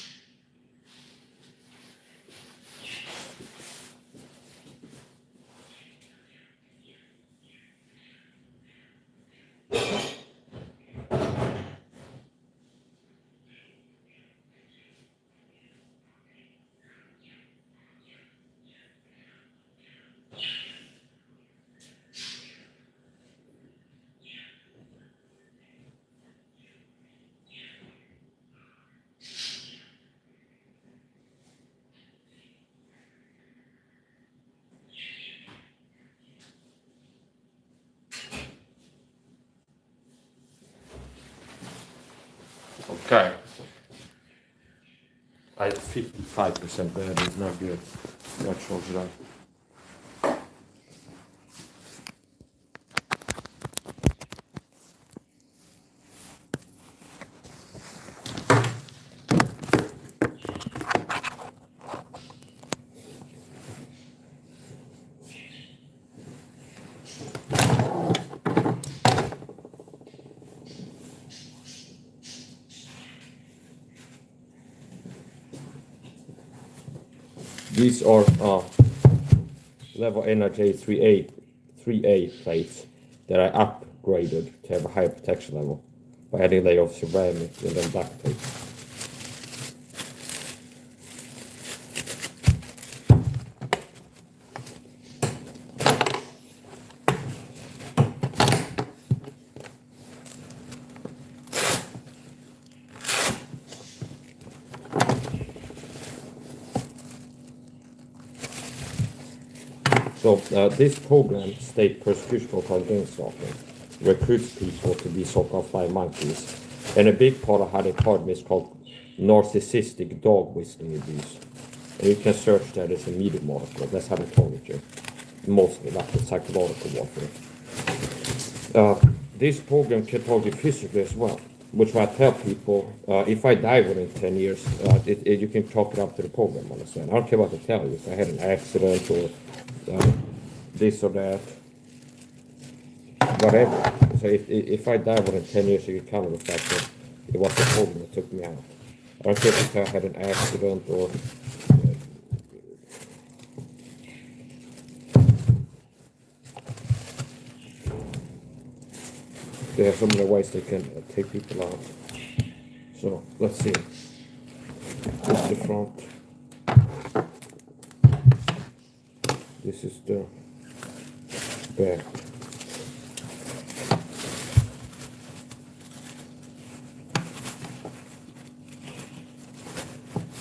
Okay. I 55% bad is not good. Not sure should I. These are level NRJ 3A plates that I upgraded to have a higher protection level by adding a layer of ceramic and then duct tape. So this program, State Persecution for Gang Stalking, recruits people to be so-called flying monkeys. And a big part of how they target me is called narcissistic dog whistling abuse. And you can search that as a media article. That's how they target you. Mostly like the psychological warfare. This program can target physically as well. which I tell people, if I die within 10 years, you can chalk it up to the program, understand? I don't care what they tell you. If I had an accident or this or that, whatever. So if I die within 10 years, you can cover the fact that it was the program that took me out. I don't care if I had an accident or they have so many ways they can take people out. So let's see. This is the front. This is the back.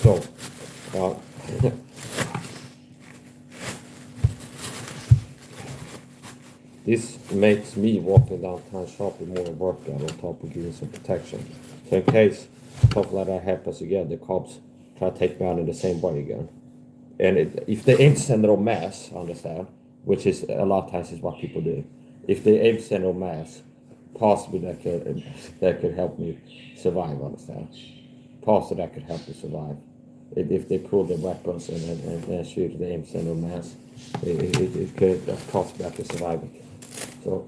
So, this makes me walking downtown shopping more workout on top of giving some protection. So in case stuff like that happens again, the cops try to take me out in the same way again. And if they aim to send it en masse, understand, which is a lot of times is what people do. If they aim to send it en masse, possibly that could help me survive, understand. Possibly that could help me survive. If they pull their weapons and shoot the aim to send it en masse, it could possibly I could survive it. So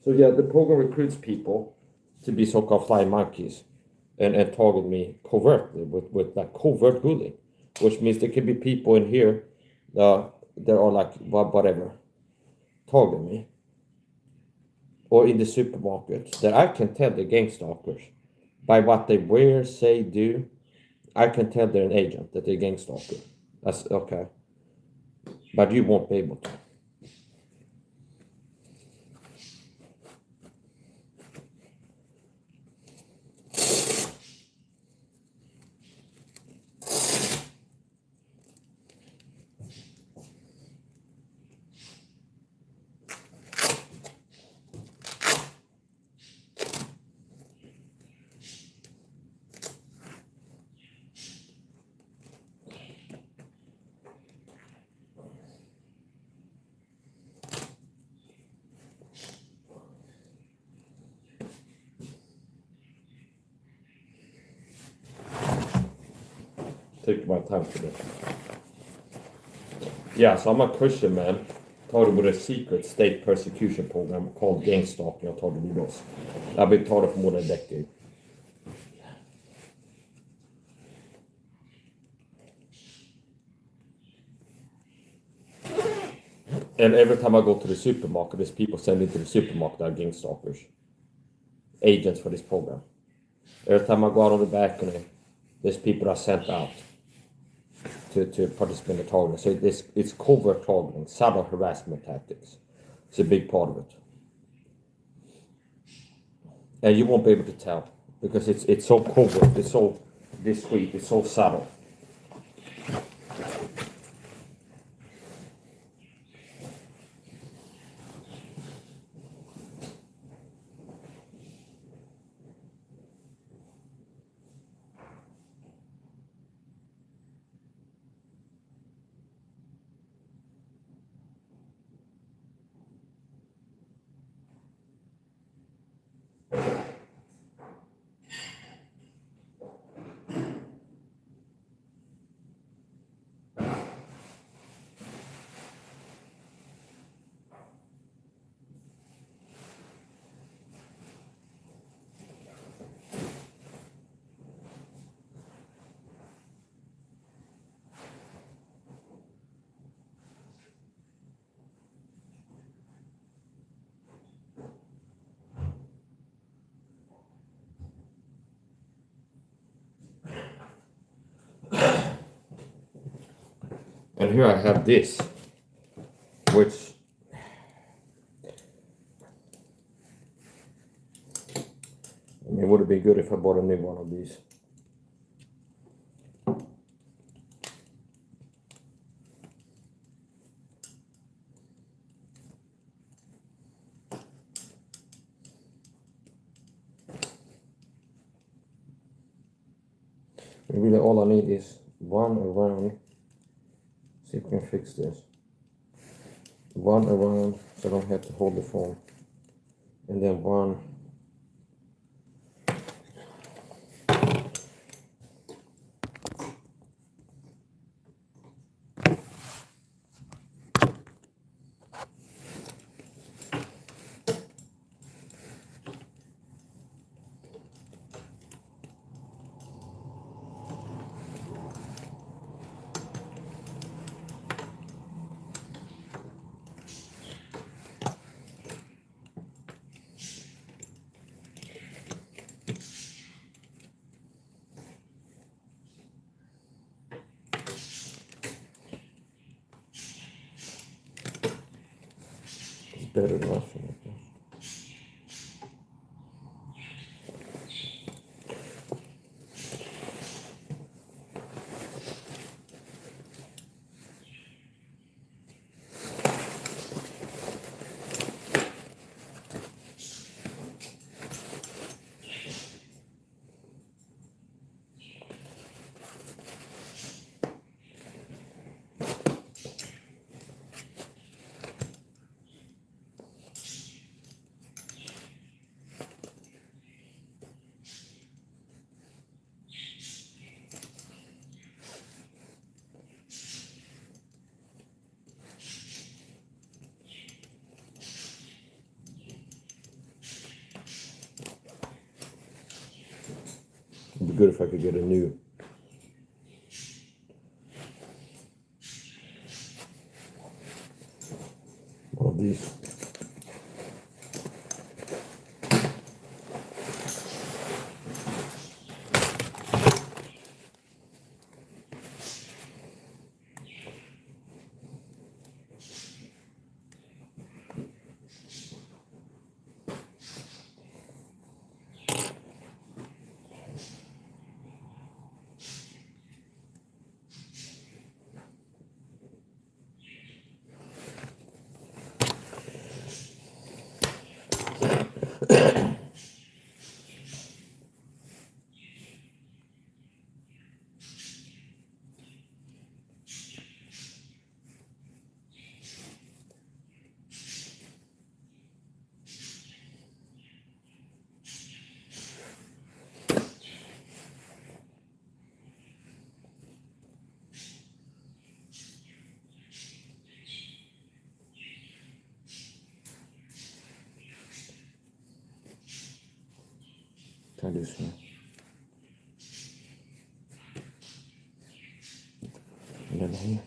yeah, the program recruits people to be so-called flying monkeys and target me covertly with like covert bullying, which means there could be people in here that are like whatever, target me. Or in the supermarket that I can tell they're gang stalkers by what they wear, say, do. I can tell they're an agent, that they're a gang stalker. That's okay. But you won't be able to. Take my time for this. Yeah, so I'm a Christian man, taught with a secret state persecution program called gang stalking. I taught you those. I've been taught it for more than a decade. And every time I go to the supermarket, there's people sent into the supermarket that are gang stalkers, agents for this program. Every time I go out on the balcony, there's people that are sent out to participate in the targeting. So it's covert targeting, subtle harassment tactics. It's a big part of it. And you won't be able to tell because it's so covert, it's so discreet, it's so subtle. And here I have this, which I mean, it would have been good if I bought a new one of these. Really all I need is one around. See if we can fix this. One around so I don't have to hold the phone. And then one is better than nothing. I guess. It'd be good if I could get a new one of these. Try this here. And then here.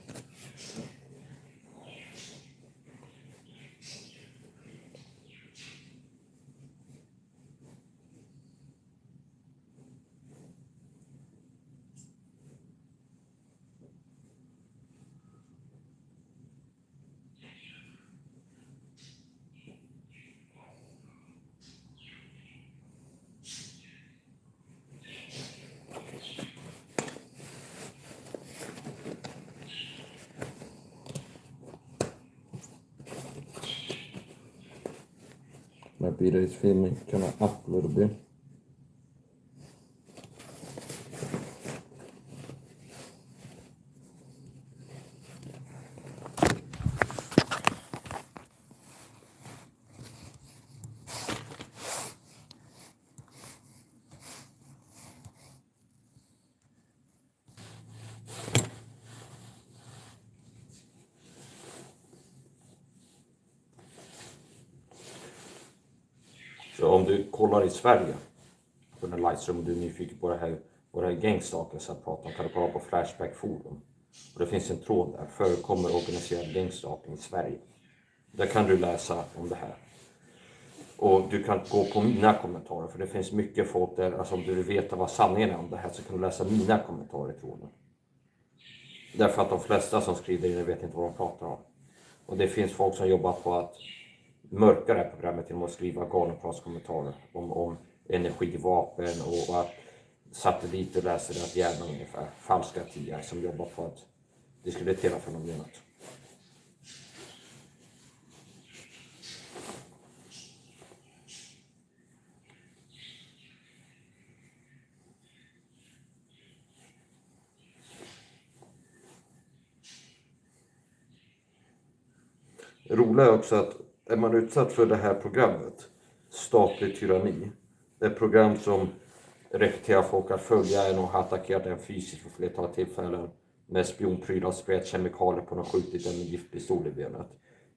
Might be that it's filming kind of up a little bit. Så om du kollar i Sverige på den livestream och du är nyfiken på det här gängstaken så att prata om, kan du kolla på Flashback Forum. Och det finns en tråd där, förekommer organiserad gängstaking i Sverige. Där kan du läsa om det här. Och du kan gå på mina kommentarer, för det finns mycket folk där, alltså om du vill veta vad sanningen är om det här så kan du läsa mina kommentarer i tråden. Därför att de flesta som skriver in vet inte vad de pratar om. Och det finns folk som jobbar på att mörka det här programmet genom att skriva galenpratskommentarer om energivapen och att satelliter läser deras hjärna ungefär. Falska tidigare som jobbar på att diskreditera fenomenet. Det roliga är också att är man utsatt för det här programmet, statlig tyranni, det är ett program som rekryterar folk att följa en och har attackerat en fysiskt för flertal tillfällen med spionprylar och sprätt kemikalier på och skjutit en giftpistol i benet.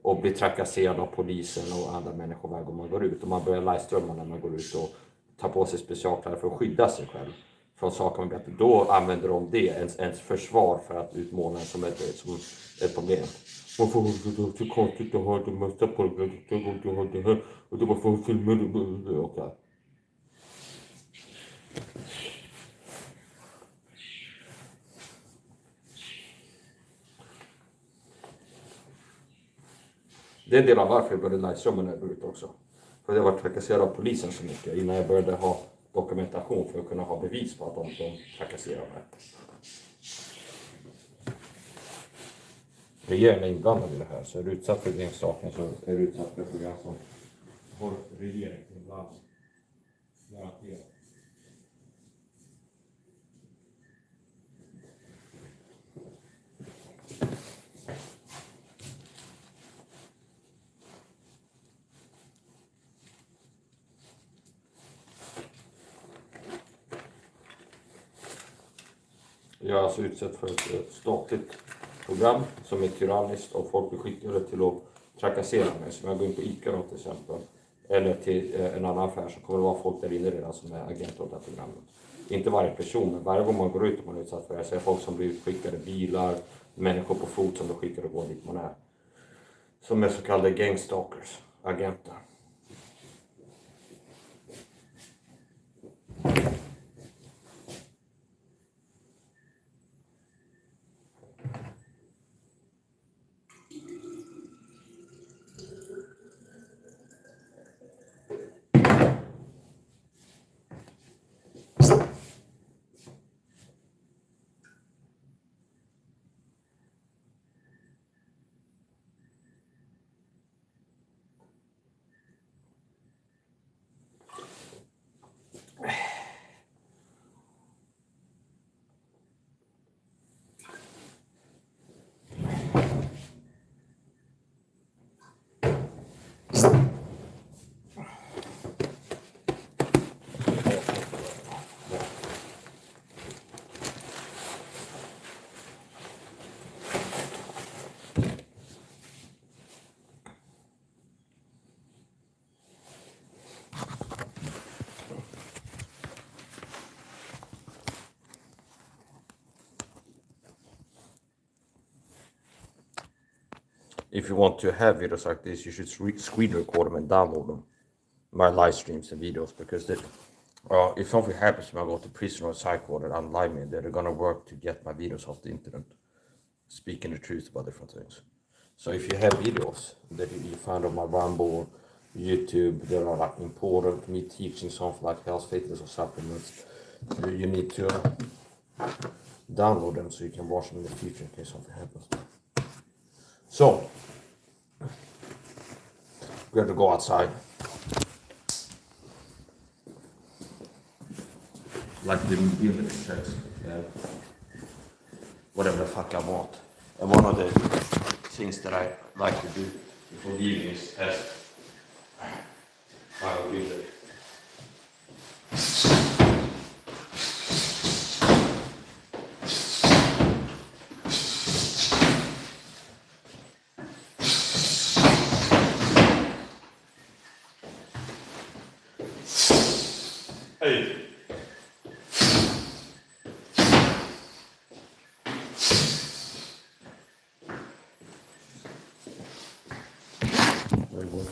Och blir trakasserad av polisen och andra människor varje gång man går ut. Och man börjar livestreama när man går ut och tar på sig specialkläder för att skydda sig själv från saker man vet. Då använder de det ens försvar för att utmåla som ett problem. Varför är det så konstigt att ha det mesta på det här och det var för filmer och så. Det är en del av varför jag började livestreama när jag går ut också. För jag var trakasserad av polisen så mycket innan jag började ha dokumentation för att kunna ha bevis på att de trakasserar mig. Regeringen är inblandad i det här, så är du utsatt för gränssaken så är du utsatt för program som har regeringen inblandad. Garanterat. Jag är alltså utsatt för ett statligt program som är tyranniskt och folk blir skickade till att trakassera mig. Så om jag går in på ICA då till exempel, eller till en annan affär, så kommer det vara folk där inne redan som är agenter av det här programmet. Inte varje person, men varje gång man går ut och man är utsatt för det så är det folk som blir utskickade, bilar, människor på fot som blir skickade och går dit man är. Som är så kallade gangstalkers, agenter. If you want to have videos like this, you should screen record them and download them. My live streams and videos, because if something happens to me, I go to prison or psych ward and unalive me, they're gonna work to get my videos off the internet, speaking the truth about different things. So if you have videos that you find on my Rumble, YouTube, that are like important, me teaching something like health, fitness or supplements, you need to download them so you can watch them in the future in case something happens. So, we have to go outside. Like the building checks, whatever the fuck I want. And one of the things that I like to do before leaving is test my building. Hey. Very good.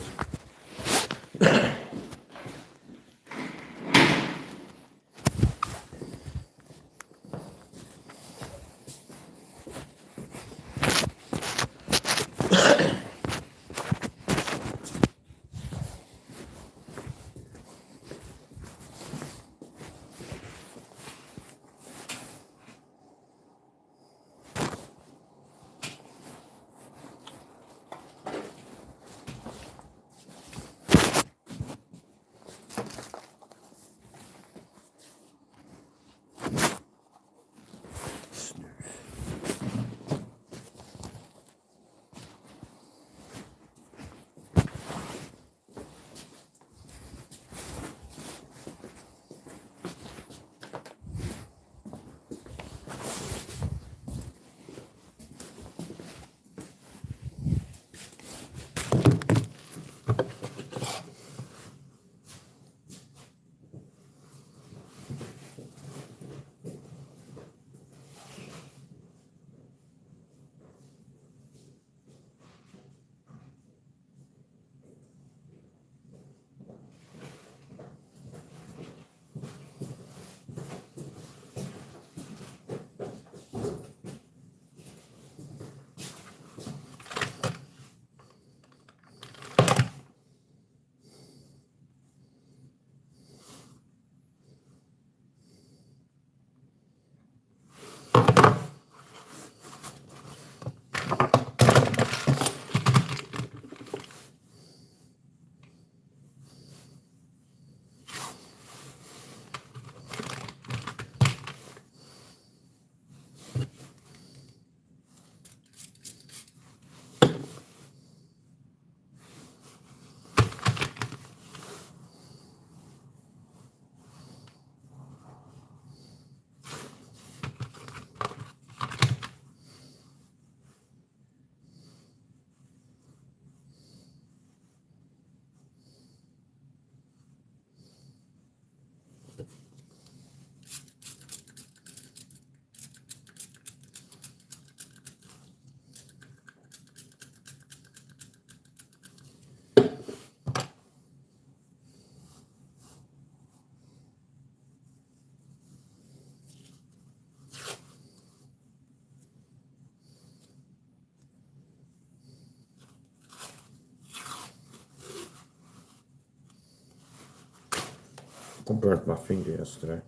I burnt my finger yesterday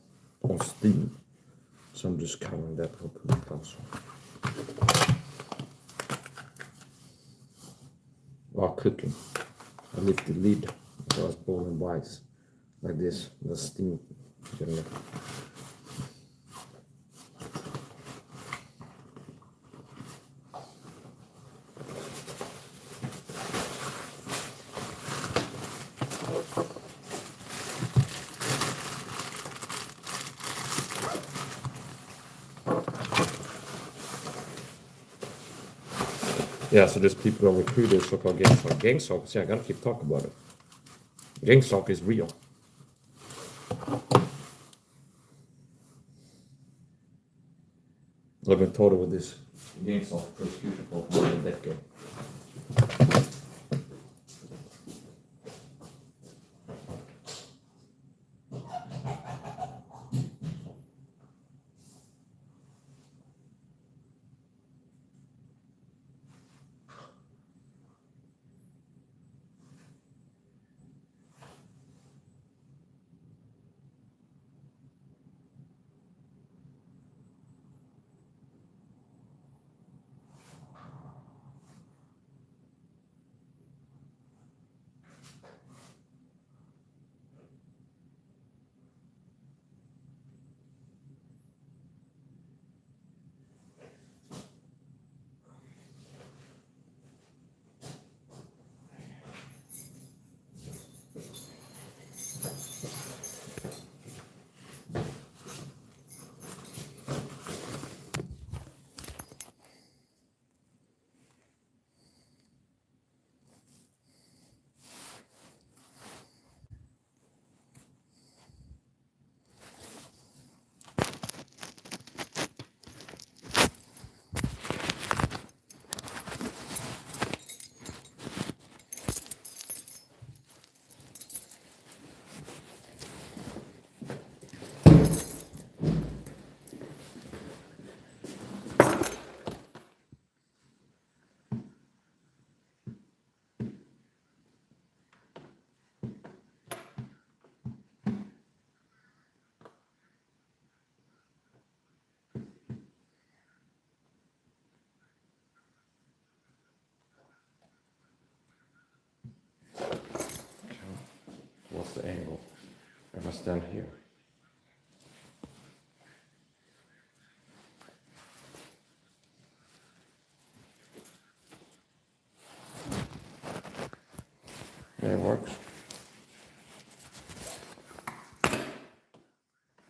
on steam, so I'm just covering that up also. While cooking, I lift the lid so it's boiling whites like this. The steam getting it. Yeah, so there's people over recruited so-called gang stalk. Gang stalk, see, I gotta keep talking about it. Gang stalk is real. I've been told with this gang stalk prosecution for more than a decade. What's the angle? If I stand here. Yeah, it works.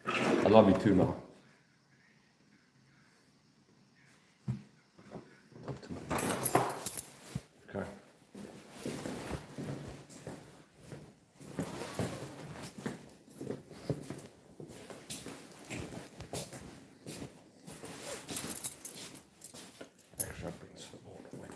I love you too now. Okay. Actually, I'll bring some water with me.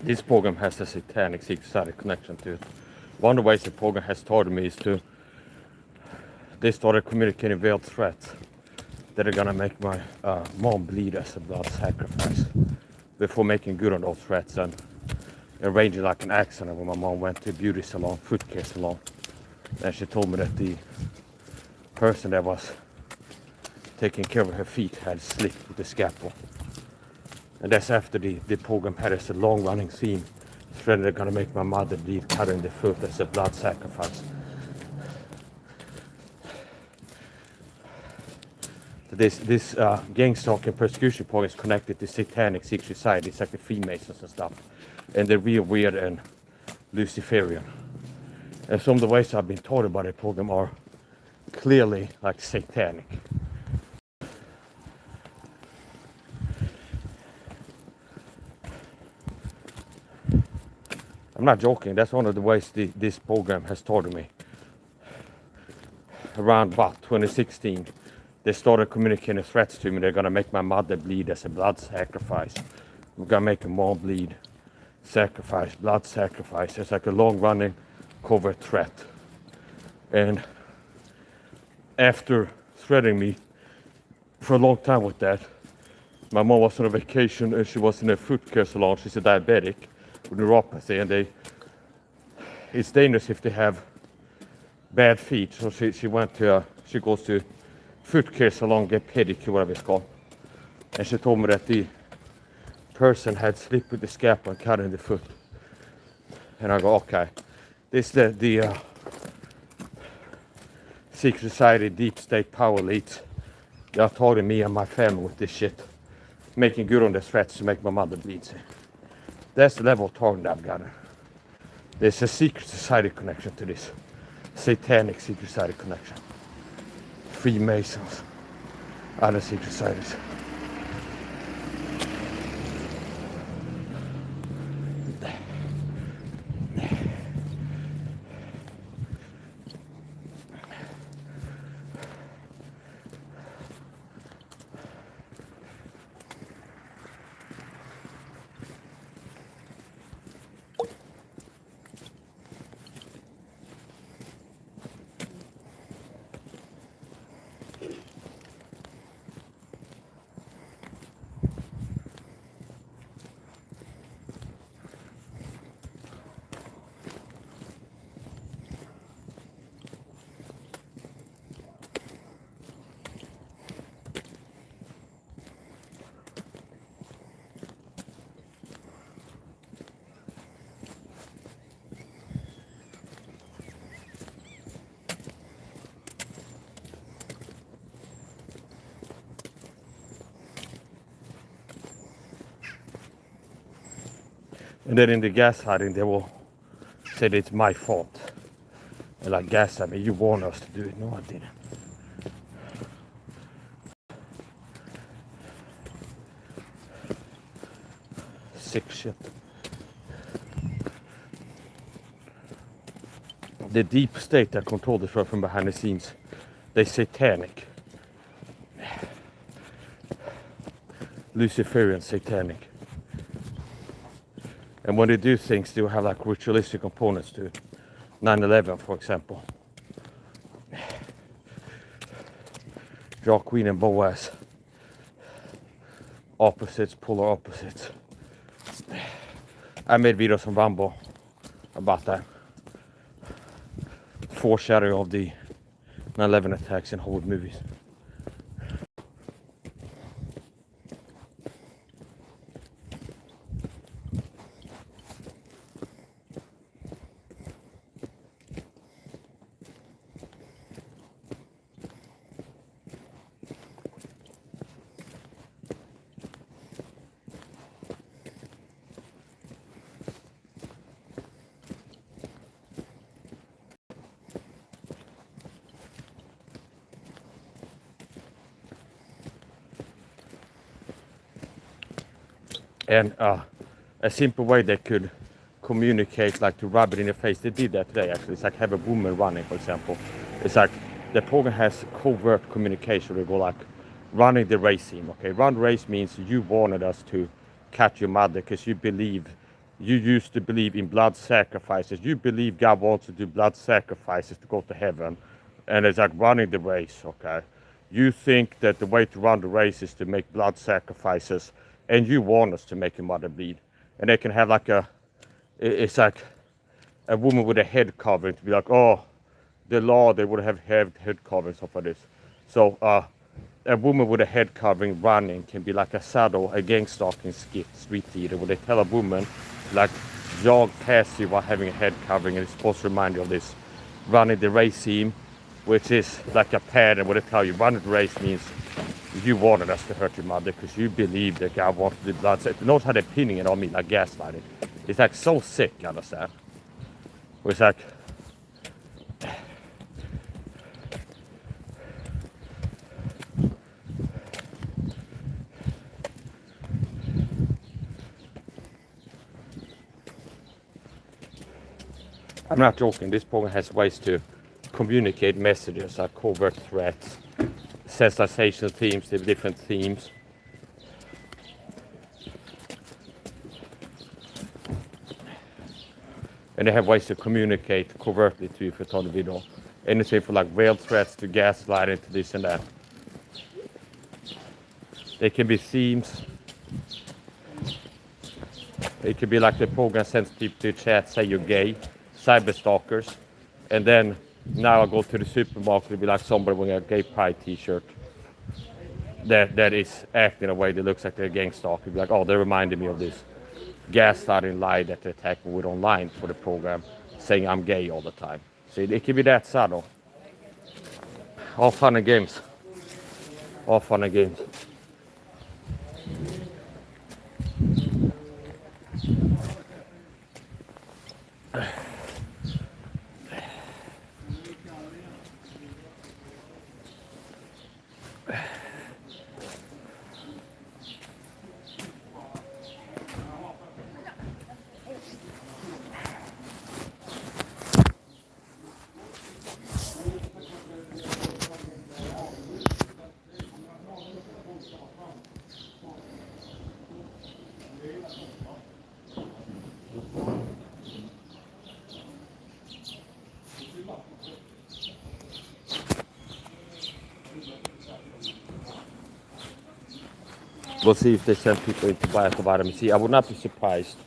This program has a satanic six-sided connection to it. One of the ways the program has started me is they started communicating veiled threats that are gonna make my mom bleed as a blood sacrifice before making good on those threats and arranging like an accident when my mom went to a beauty salon, foot care salon. And she told me that the person that was taking care of her feet had slipped with the scalpel. And that's after the program had as a long running theme thread they're gonna make my mother bleed cutting the foot as a blood sacrifice. This gang stalking persecution program is connected to satanic secret societies like the Freemasons and stuff. And they're real weird and Luciferian. And some of the ways I've been taught about the program are clearly like satanic. I'm not joking, that's one of the ways this program has taught me. Around about 2016, they started communicating threats to me. They're gonna make my mother bleed as a blood sacrifice. We're gonna make a mom bleed, sacrifice, blood sacrifice. It's like a long running covert threat. And after threatening me for a long time with that, my mom was on a vacation and she was in a foot care salon. She's a diabetic with neuropathy, and it's dangerous if they have bad feet. So she goes to foot care salon, get pedicure, whatever it's called. And she told me that the person had slipped with the scalpel and cut in the foot. And I go, okay, this the secret society, deep state power elites. They are targeting me and my family with this shit, making good on the threats to make my mother bleed. That's the level of target I've gotten. There's a secret society connection to this. Satanic secret society connection. Freemasons. Other secret societies. And then in the gaslighting, they will say that it's my fault. And like gaslight me, you warned us to do it. No, I didn't. Sick shit. The deep state that control this world from behind the scenes, they're satanic. Luciferian satanic. And when they do things, they will have like ritualistic components to it. 9/11, for example. Jaw, Queen, and Boaz. Opposites, polar opposites. I made videos on Rambo about that. Foreshadowing of the 9/11 attacks in Hollywood movies. And a simple way they could communicate, like to rub it in the face, they did that today actually. It's like have a woman running, for example. It's like the program has covert communication. They go like running the race team. Okay, run the race means you wanted us to catch your mother because you used to believe in blood sacrifices. You believe God wants to do blood sacrifices to go to heaven. And it's like running the race, okay? You think that the way to run the race is to make blood sacrifices, and you want us to make your mother bleed. And they can have like it's like a woman with a head covering to be like, oh, the law, they would have head covering, stuff like this. So a woman with a head covering running can be like a shadow, a gang stalking street theater, where they tell a woman like jog past you while having a head covering, and it's supposed to remind you of this running the race team, which is like a pattern where they tell you running the race means you wanted us to hurt your mother because you believe that God wanted the blood sacrifice. Notice how they're pinning it on me like gaslighting. It's like so sick, you understand? It's like I'm not joking, this program has ways to communicate messages like covert threats, sensitization themes, the different themes. And they have ways to communicate covertly to you if you turn the video. Anything from like veiled threats to gaslighting to this and that. They can be themes. It could be like the program sends people to chat, say you're gay, cyber stalkers. And then now I go to the supermarket, it'll be like somebody wearing a gay pride t-shirt that is acting in a way that looks like they're a gang stalker. It'll be like, oh, they reminded me of this gaslighting lie that they attack me with online for the program, saying I'm gay all the time. So it can be that subtle. All fun and games. All fun and games. We'll see if they send people into diet of vitamin C. I would not be surprised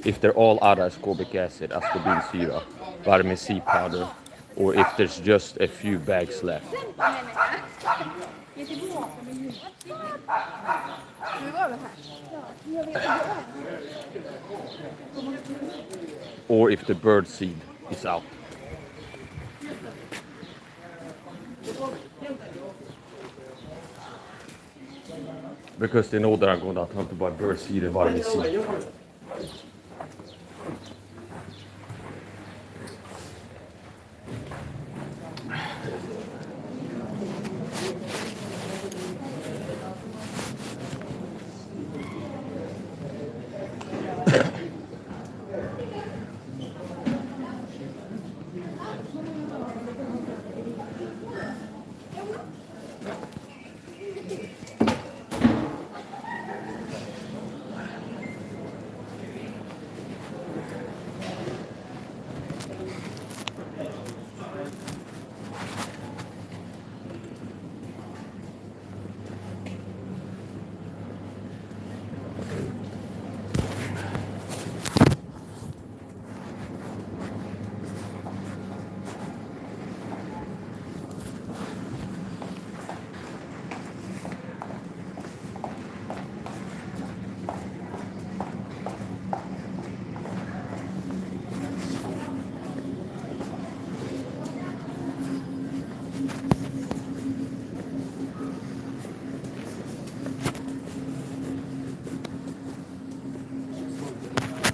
if they're all out of ascorbic acid, ascorbinsyra, vitamin C powder, or if there's just a few bags left. Or if the bird seed is out. Because they know that I'm going to attempt to buy bird seed and vitamin C.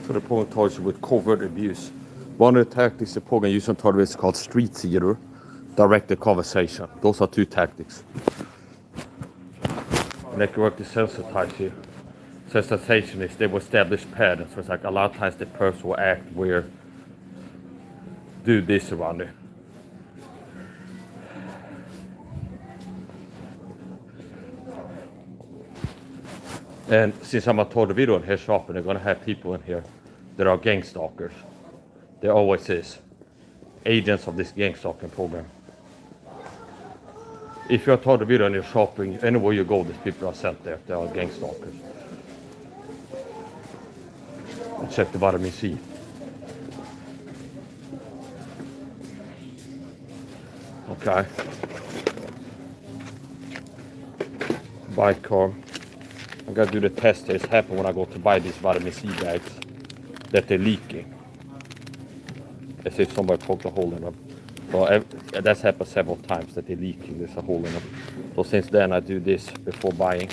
So the program targets you with covert abuse. One of the tactics the program uses on target is called street theater, directed conversation. Those are two tactics. And they can work to sensitize you. Sensitization is they will establish patterns. So it's like a lot of times the person will act where do this around it. And since I'm a total video in here shopping, they're gonna have people in here that are gang stalkers. There always is. Agents of this gang stalking program. If you're a total video and you're shopping, anywhere you go, these people are sent there. They are gang stalkers. And check the vitamin C. Okay. Buy car. I gotta do the test. It's happened when I go to buy these vitamin C bags that they're leaking. As if somebody poked a hole in them. So that's happened several times that they're leaking. There's a hole in them. So since then I do this before buying.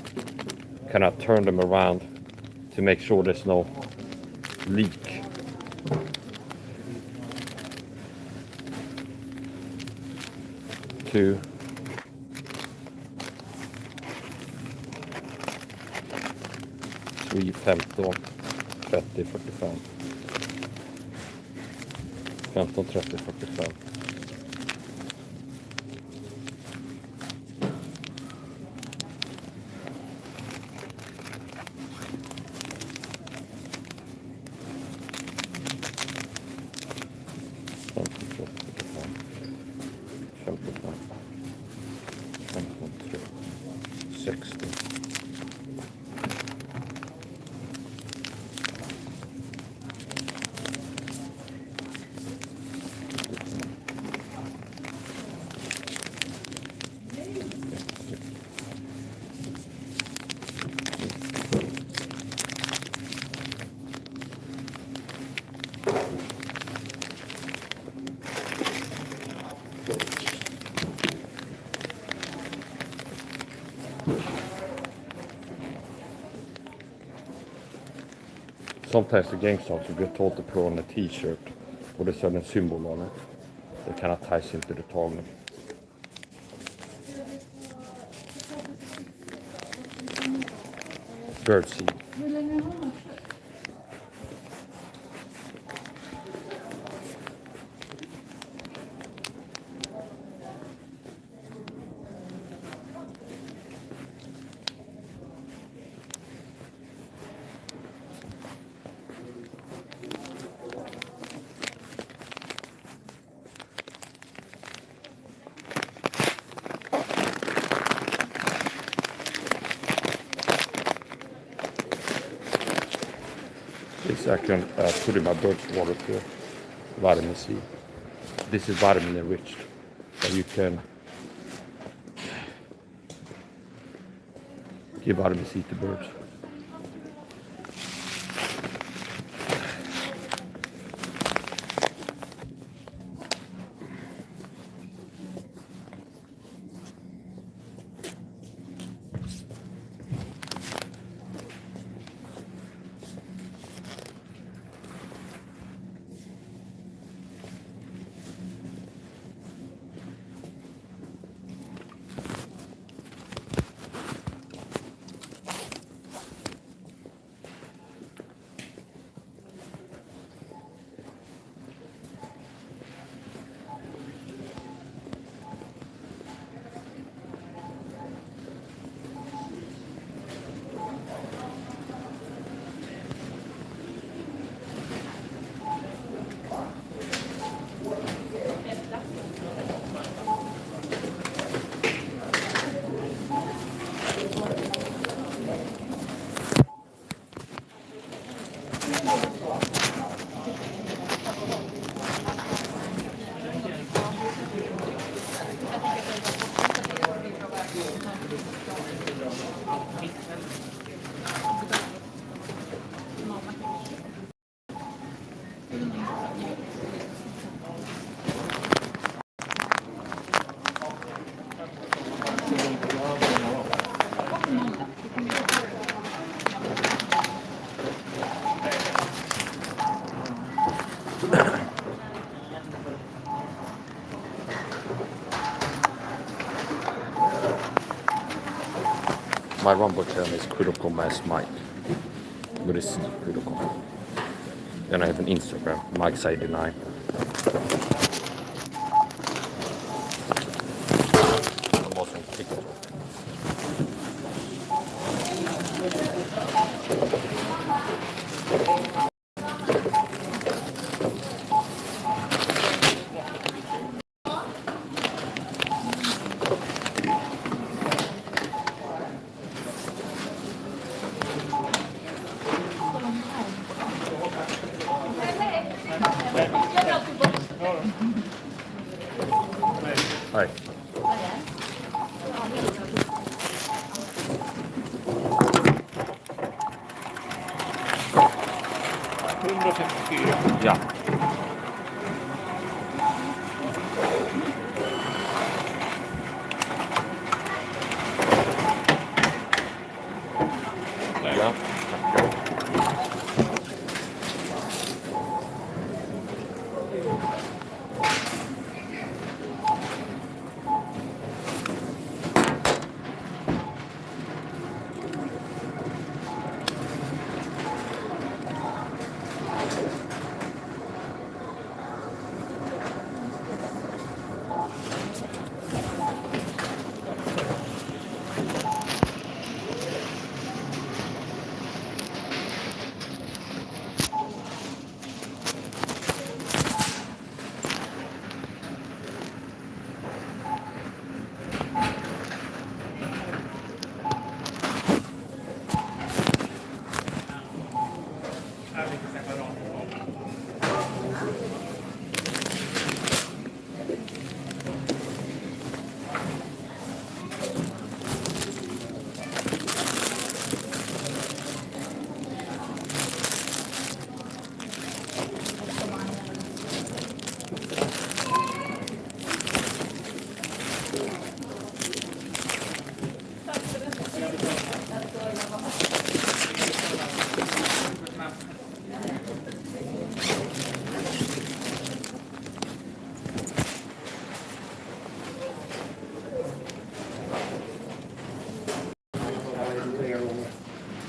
Kind of turn them around to make sure there's no leak. 2, 3, 15, 30, 45. 15, 30, 45. Sometimes the gang stocks will get told to put on a t-shirt with a certain symbol on it that kind of ties into the tagning. Birdseed. This I can put in my bird's water for vitamin C. This is vitamin enriched, so you can give vitamin C to birds. My rumble channel is critical mass Mike. But it's critical. Then I have an Instagram, Mike's89. I'm also on TikTok. Hi. Ja. Ja.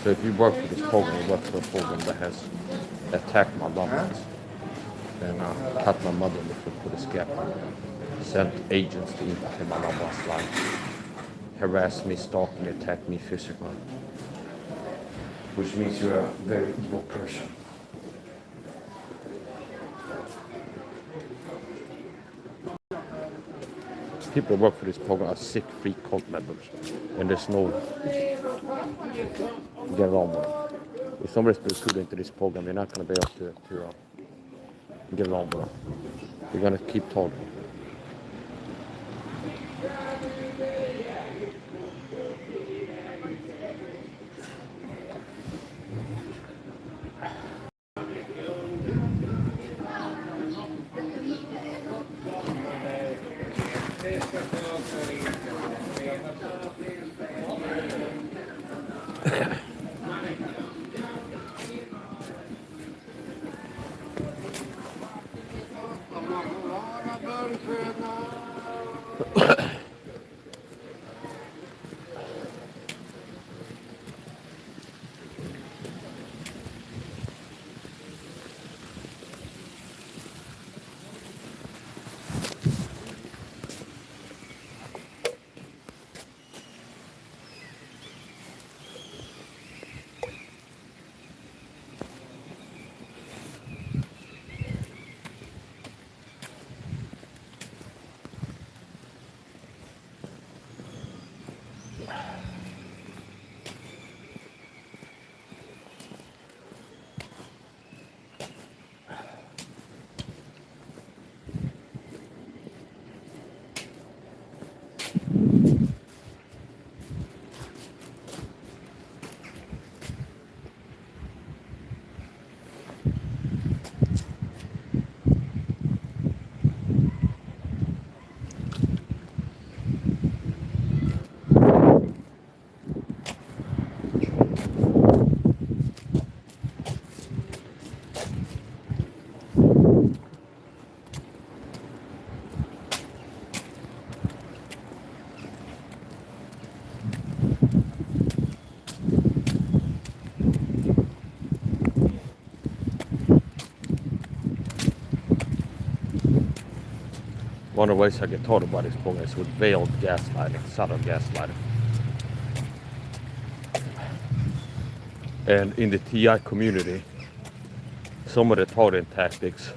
So if you work for this program, you work for a program that has attacked my loved ones and cut my mother in the foot with a scalpel, sent agents to infiltrate my loved one's life, harass me, stalk me, attack me physically, which means you're a very evil person. People who work for this program are sick, freak cult members, and there's no get along with them. If somebody's been recruited into this program, you're not going to be able to get along with them. You're going to keep talking. One of the ways I get taught about this program is with veiled gaslighting, subtle gaslighting. And in the TI community, some of the targeting tactics,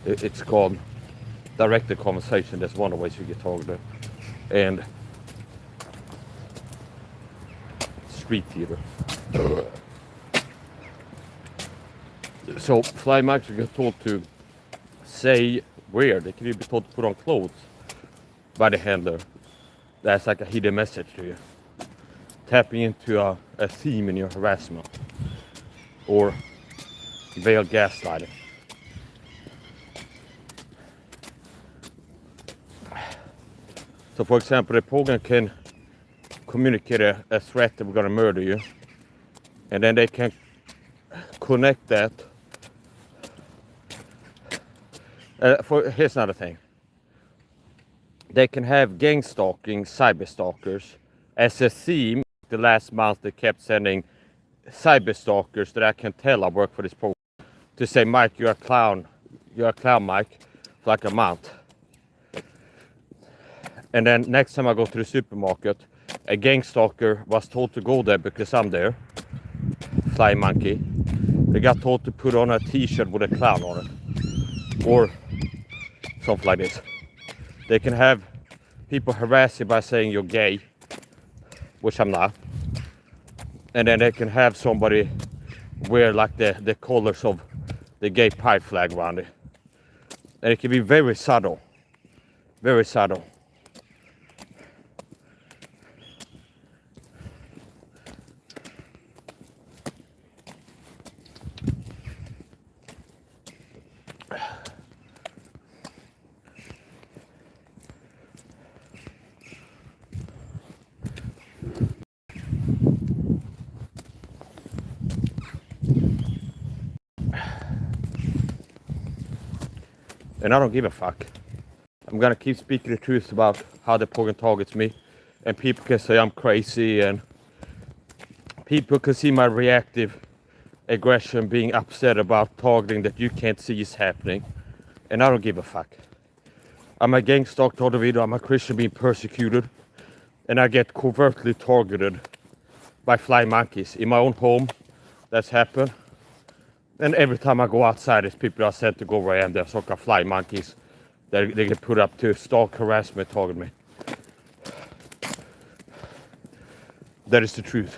it's called directed conversation. That's one of the ways you get targeted. And street theater. So fly mics get told to say where. They can even be told to put on clothes by the handler. That's like a hidden message to you. Tapping into a theme in your harassment. Or veiled gaslighting. So for example, the program can communicate a threat that we're going to murder you. And then they can connect that. Here's another thing. They can have gang stalking, cyber stalkers as a theme. The last month they kept sending cyber stalkers that I can tell I work for this program to say, Mike, you're a clown, Mike, for like a month. And then next time I go to the supermarket, a gang stalker was told to go there because I'm there, fly monkey. They got told to put on a t-shirt with a clown on it, or something like this. They can have people harass you by saying you're gay, which I'm not. And then they can have somebody wear like the colors of the gay pride flag around it. And it can be very subtle, very subtle. And I don't give a fuck. I'm gonna keep speaking the truth about how the program targets me. And people can say I'm crazy and People can see my reactive aggression, being upset about targeting that you can't see is happening, and I don't give a fuck. I'm a gang stalked on the video. I'm a Christian being persecuted, and I get covertly targeted by fly monkeys in my own home. That's happened. And every time I go outside, it's people are sent to go where I am. There's sort of fly monkeys that they get put up to stalk, harass me, target me. That is the truth.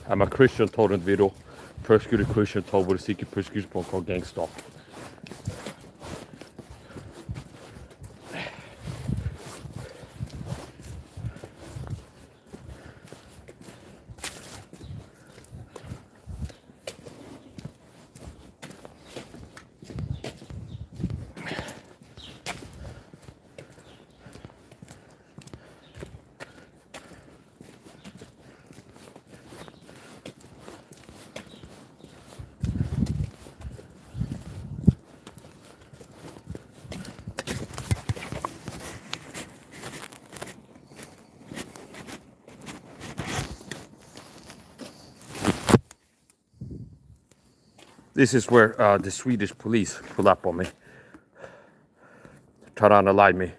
I'm a Christian told in the video. Persecuted Christian told with a secret persecution point called gang stalk. This is where the Swedish police pull up on me. Try to analyze me.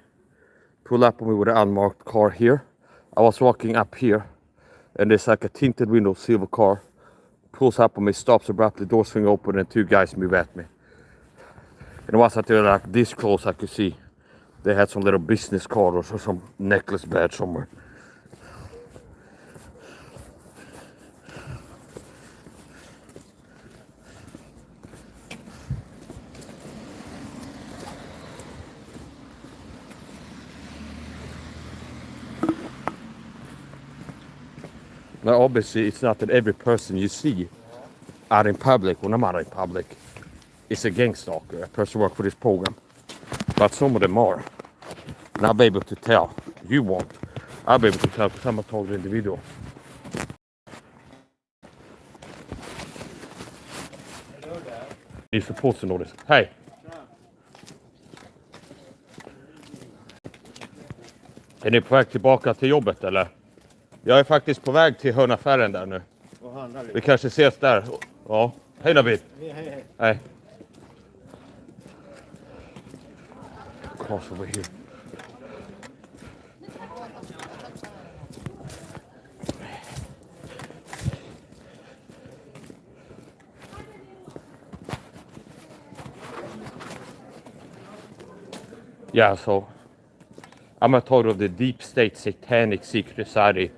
Pull up on me with an unmarked car here. I was walking up here, and there's like a tinted window silver car. Pulls up on me, stops abruptly, doors swing open, and two guys move at me. And once I was like this close, I could see they had some little business card or some necklace badge somewhere. Now obviously it's not that every person you see out in public, when I'm out in public, is a gang stalker, a person who works for this program. But some of them are. And I'll be able to tell. You won't. I'll be able to tell because I'm a target individual. You're supposed to know this. Hej! Är ni på väg tillbaka till jobbet eller? Jag är faktiskt på väg till hörnaffären där nu. Vi kanske ses där. Ja. Hej David. Hej. Hej. Cross over here. Yeah, so I'm a part of the deep state satanic secret society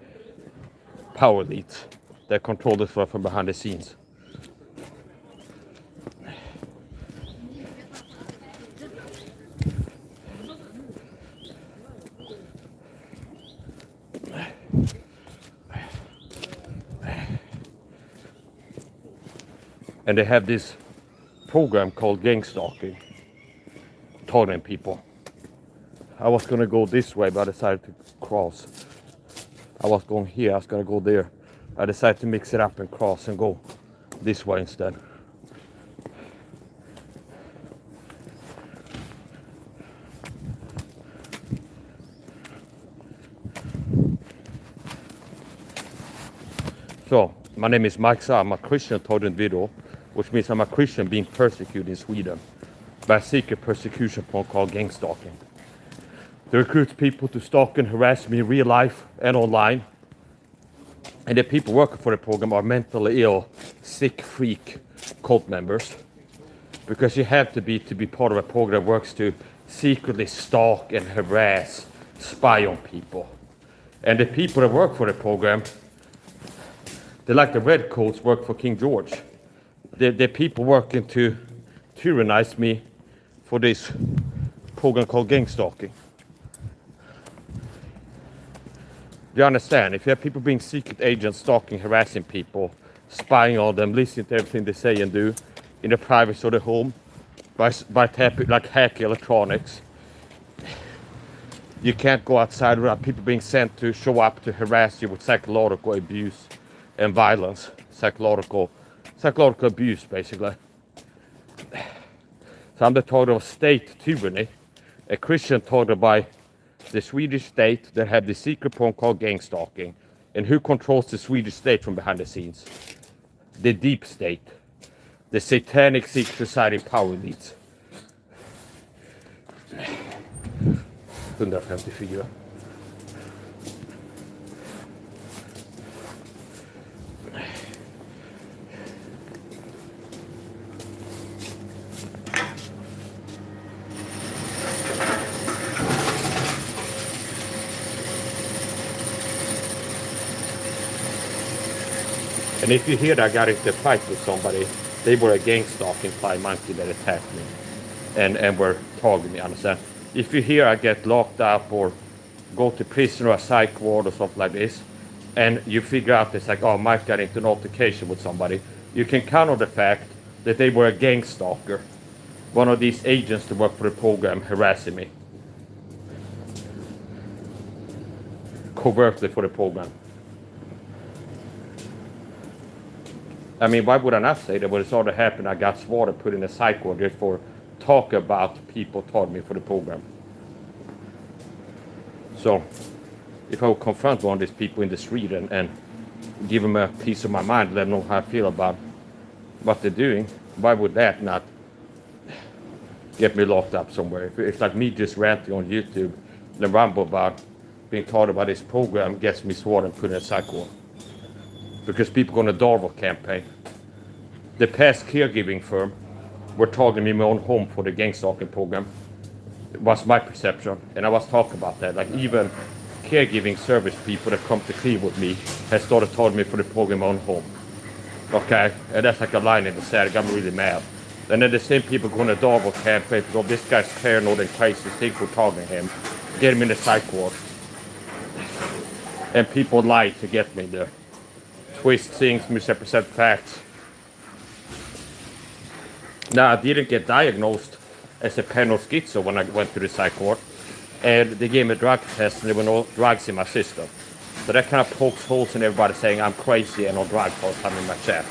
power elites that control this from behind the scenes. And they have this program called gang stalking, targeting people. I was gonna go this way, but I decided to cross. I was going here, I was gonna go there. I decided to mix it up and cross and go this way instead. So, my name is Mike Sa. I'm a Christian taught in video, which means I'm a Christian being persecuted in Sweden by a secret persecution point called gang stalking. They recruit people to stalk and harass me in real life and online. And the people working for the program are mentally ill, sick freak cult members. Because you have to be part of a program that works to secretly stalk and harass, spy on people. And the people that work for the program, they're like the redcoats work for King George. They're people working to tyrannize me for this program called gang stalking. Do you understand? If you have people being secret agents, stalking, harassing people, spying on them, listening to everything they say and do in the privacy of their home, by tapping, like hacking electronics, you can't go outside without people being sent to show up to harass you with psychological abuse and violence. Psychological abuse, basically. So I'm the target of state tyranny. A Christian targeted by the Swedish state that had the secret program called gang stalking. And who controls the Swedish state from behind the scenes? The deep state. The satanic secret society power elites. 154. And if you hear that I got into a fight with somebody, they were a gang stalking fly monkey that attacked me and were targeting me, understand? If you hear I get locked up or go to prison or a psych ward or something like this, and you figure out it's like, oh, Mike got into an altercation with somebody, you can count on the fact that they were a gang stalker. One of these agents that work for the program harassing me. Covertly for the program. I mean, why would I not say that when it started happening, I got swatted, put in a psych ward just for talk about people taught me for the program. So, if I would confront one of these people in the street and give them a piece of my mind, let them know how I feel about what they're doing, why would that not get me locked up somewhere? If it's like me just ranting on YouTube and ramble about being taught about this program gets me swatted and put in a psych ward. Because people going to Darwin campaign. The past caregiving firm were targeting me in my own home for the gang stalking program. It was my perception, and I was talking about that. Like even caregiving service people that come to clean with me has started targeting me for the program in my own home. Okay, and that's like a line in the sand. It got me really mad. And then the same people going to Darwin campaign because, oh, this guy's paranoid and crazy, think we're targeting him, get him in the psych ward. And people lie to get me there. Twist things, misrepresent facts. Now, I didn't get diagnosed as a paranoid schizo when I went to the psych ward. And they gave me a drug test and there were no drugs in my system. So that kind of pokes holes in everybody saying I'm crazy and on drugs all the time in my chat.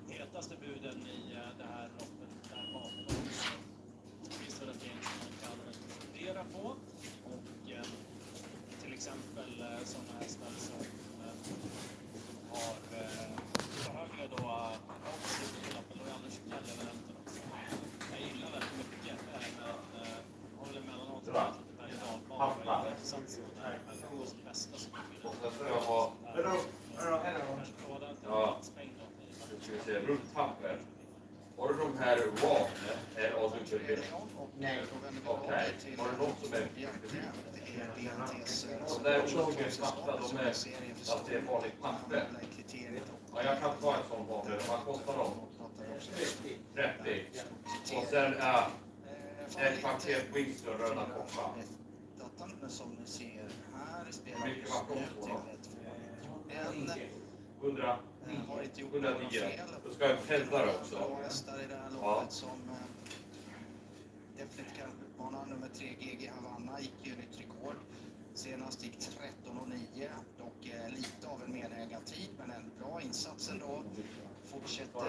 Hetaste buden i det här loppet där bakom finns det ett gäng som man kan fundera på och till exempel sådana hästar som har högre då eller annars elementen också. Jag gillar väldigt mycket men håller emellanåt lite berg och dalbana vad gäller satsen och där är det bästa som Rulltapper. Har du de här vapnen? Nej. Okej. Har du något som är och där är en matta, de är att det är vanligt papper. Ja, jag kan ta en sån vapen. Vad kostar de? 30. Och sen ett paket Winston röda koppar. Som ni ser här spelar mycket vatten. Har inte gjort några fel. Då ska jag pendla också. Bra hästar i det här loppet som definitivt kan utmana. Nummer 3 GG Havanna gick ju nytt rekord. Senast gick 13,9. Dock lite av en medägartid, men en bra insats ändå. Fortsätter att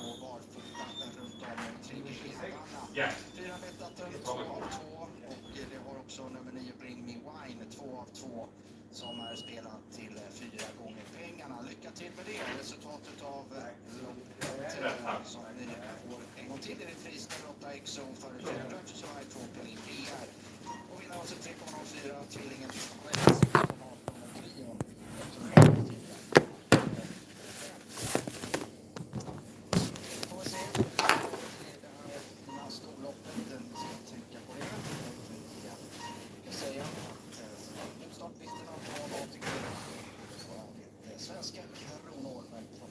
gå barfota runt om med 3 GG Havanna. 4 meter 2 av 2. Och det har också nummer 9 Bring Me Wine 2 av 2. Som är spelad till 4 gånger pengarna. Lycka till med det. Resultatet av loppet som ni får en gång till i ditt pris. 8 XO för 4 så är 2 Pelin PR. Och vinner alltså 3,04 tvillingen Rex 6,18 trion. Får vi se. Det här storloppet. Ni ska tänka på det. Jag säga att startlistorna har varit svenska kronor, men från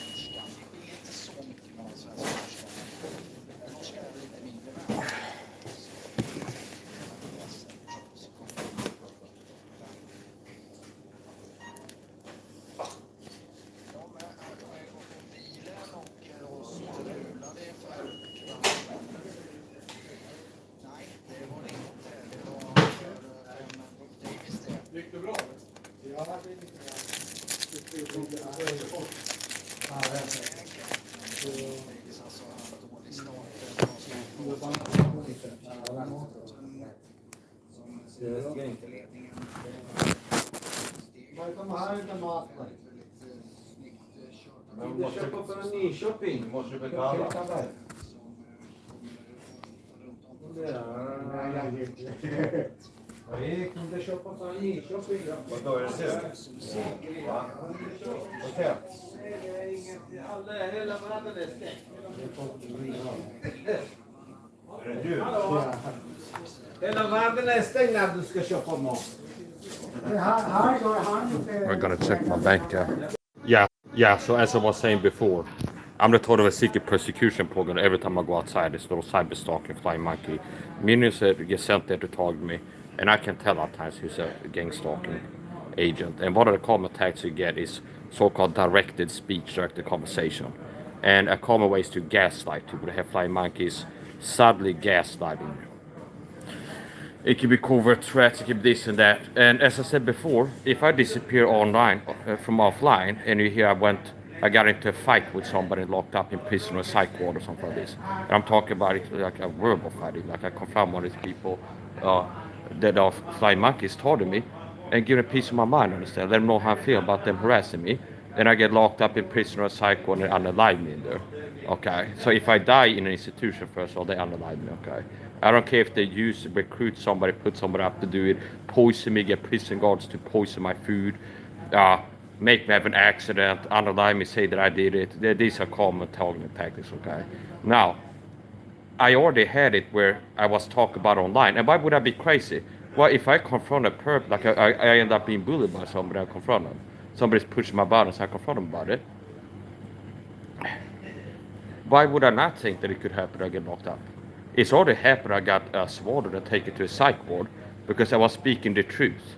norska. Det skiljer inte så mycket mellan svenska och norska. Norska är lite mindre värd. Du köper från Nyköping, måste du betala. Erik, om du köper från Nyköping. Vad är det sen? Va? Hotell? Hela världen är stängt. Är det du? Hela världen är stängd när du ska köpa mat. I'm gonna check my bank. Yeah. So as I was saying before, I'm the total of a secret persecution program. Every time I go outside, this little cyber stalking flying monkey. Minions get sent there to target me, and I can tell at times who's a gang stalking agent. And one of the common attacks you get is so-called directed speech, directed conversation. And a common way is to gaslight people. They have flying monkeys subtly gaslighting. It could be covert threats, it could be this and that. And as I said before, if I disappear online from offline, and you hear I got into a fight with somebody locked up in prison or psych ward or something like this. And I'm talking about it like a verbal fighting, like I confront one of these people that are flying monkeys targeting me and give a piece of my mind, understand? Let them know how I feel about them harassing me. Then I get locked up in prison or psych ward and they unalive me in there. Okay, so if I die in an institution first of all, they unalive me, okay? I don't care if they recruit somebody, put somebody up to do it, poison me, get prison guards to poison my food, make me have an accident, unalive me, say that I did it. These are common targeting tactics, okay? Now, I already had it where I was talking about online, and why would I be crazy? Well, if I confront a perp, like I end up being bullied by somebody, I confront them. Somebody's pushing my buttons, I confront them about it. Why would I not think that it could happen I get locked up? It's already happened I got swatted and taken to a psych ward because I was speaking the truth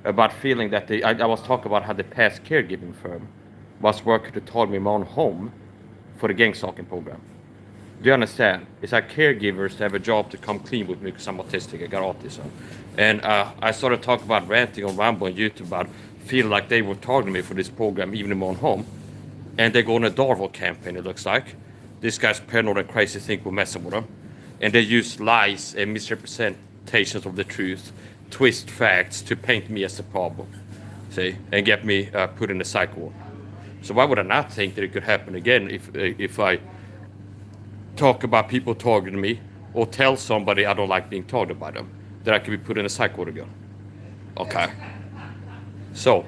about feeling that I was talking about how the past caregiving firm was working to target me in my own home for the gang stalking program. Do you understand? It's like caregivers have a job to come clean with me because I'm autistic, I got autism. And I started talking about ranting on Rambo and YouTube about feeling like they were targeting me for this program even in my own home. And they go on a Darvel campaign, it looks like. This guy's paranoid and crazy think we're messing with him. And they use lies and misrepresentations of the truth, twist facts to paint me as the problem, see, and get me put in a psych ward. So why would I not think that it could happen again if I talk about people targeting me or tell somebody I don't like being targeted by them, that I could be put in a psych ward again? Okay. So,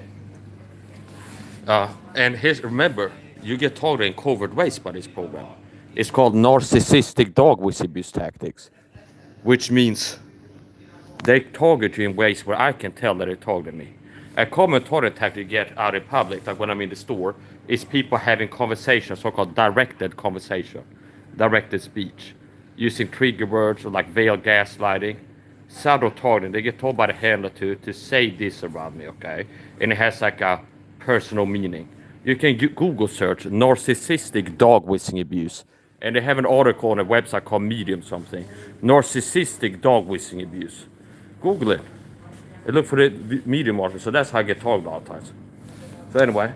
and here's, remember, you get targeted in covert ways by this program. It's called narcissistic dog whistle abuse tactics, which means they target you in ways where I can tell that they target me. A common target tactic you get out in public, like when I'm in the store, is people having conversations, so-called directed conversation, directed speech, using trigger words or like veiled gaslighting, subtle targeting. They get told by the handler to say this around me, okay? And it has like a personal meaning. You can Google search narcissistic dog whistling abuse. And they have an article on a website called Medium something. Narcissistic dog whistling abuse. Google it. And look for the Medium article. So that's how I get targeted all the times. So anyway.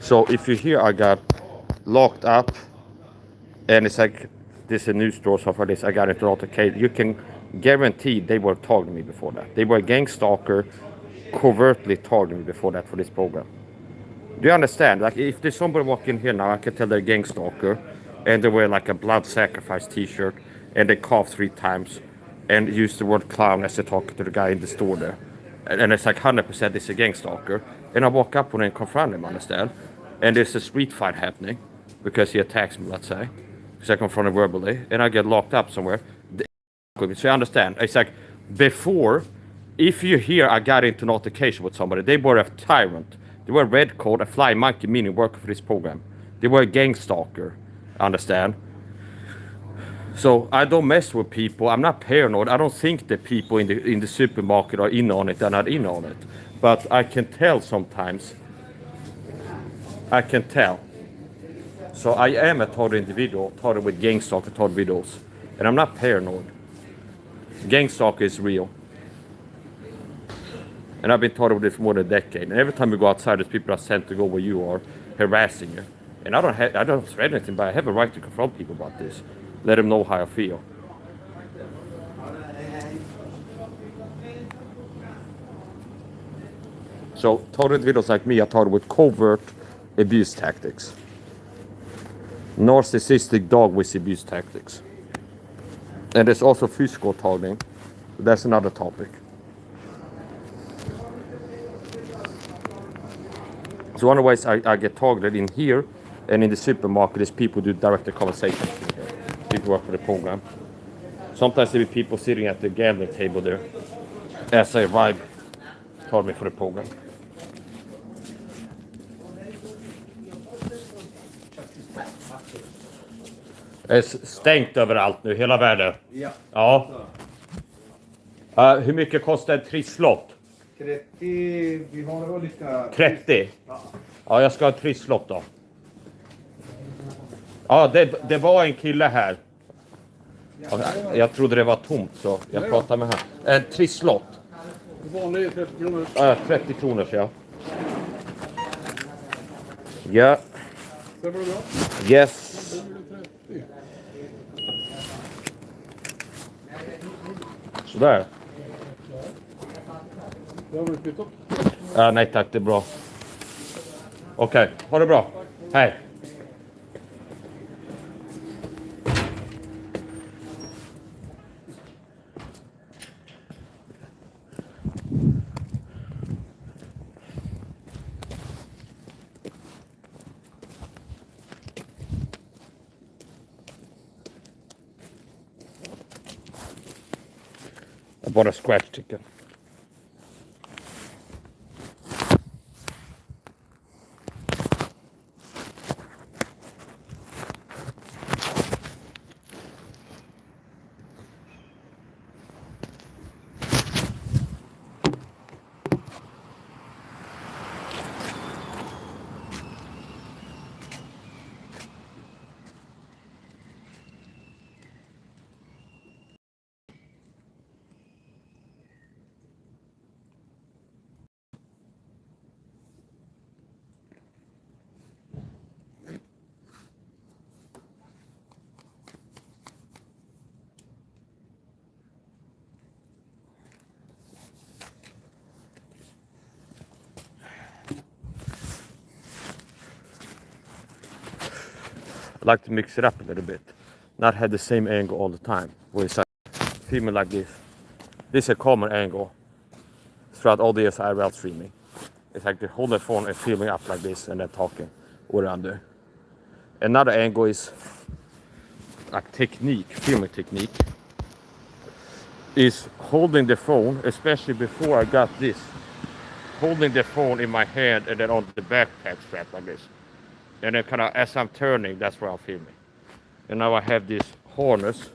So if you hear I got locked up and it's like this is a news story so for this I got into altercation, you can guarantee they were targeting me before that. They were a gang stalker covertly targeting me before that for this program. Do you understand? Like if there's somebody walking here now, I can tell they're a gang stalker and they wear like a blood sacrifice t-shirt and they cough 3 times and use the word clown as they talk to the guy in the store there. And it's like 100% it's a gang stalker. And I walk up on him and confront him, understand? And there's a street fight happening because he attacks me, let's say. Because I confront him verbally and I get locked up somewhere. So you understand? It's like before, if you hear I got into an altercation with somebody, they were a tyrant. They were a red coat, a flying monkey, meaning working for this program. They were a gang stalker, understand? So I don't mess with people. I'm not paranoid. I don't think that people in the supermarket are in on it. They're not in on it. But I can tell sometimes. I can tell. So I am a total individual, total with gang stalker, total videos. And I'm not paranoid. Gang stalker is real. And I've been taught with this for more than a decade. And every time you go outside, there's people that are sent to go where you are, harassing you. And I don't threaten anything, but I have a right to confront people about this. Let them know how I feel. So total individuals like me are taught with covert abuse tactics. Narcissistic dog with abuse tactics. And there's also physical targeting. That's another topic. So one of the ways I get targeted in here and in the supermarket is people do direct conversations. People work for the program. Sometimes there be people sitting at the gambling table there as I arrive, told me for the program. Det är stängt överallt nu, hela världen. Ja. Ja. Hur mycket kostar en trisslott? 30, vi har olika... 30? Ja, jag ska ha en trisslott då. Ja, det var en kille här. Ja, jag trodde det var tomt så jag pratade med han. En trisslott. Vanlig 30 kronor. Ja, 30 kronor så ja. Ja. Stämmer det bra? Yes. Sådär. Det har vi kvittat. Ja, nej tack, det är bra. Okej, ha det bra. Hej. I bought a scratch ticket. I like to mix it up a little bit. Not have the same angle all the time. Where it's like filming like this. This is a common angle throughout all the years IRL streaming. It's like they hold their phone and filming up like this and then talking around there. Another angle is like technique, filming technique, is holding the phone, especially before I got this holding the phone in my hand and then on the backpack strap like this. And then kind of as I'm turning, that's where I'm filming. And now I have this harness.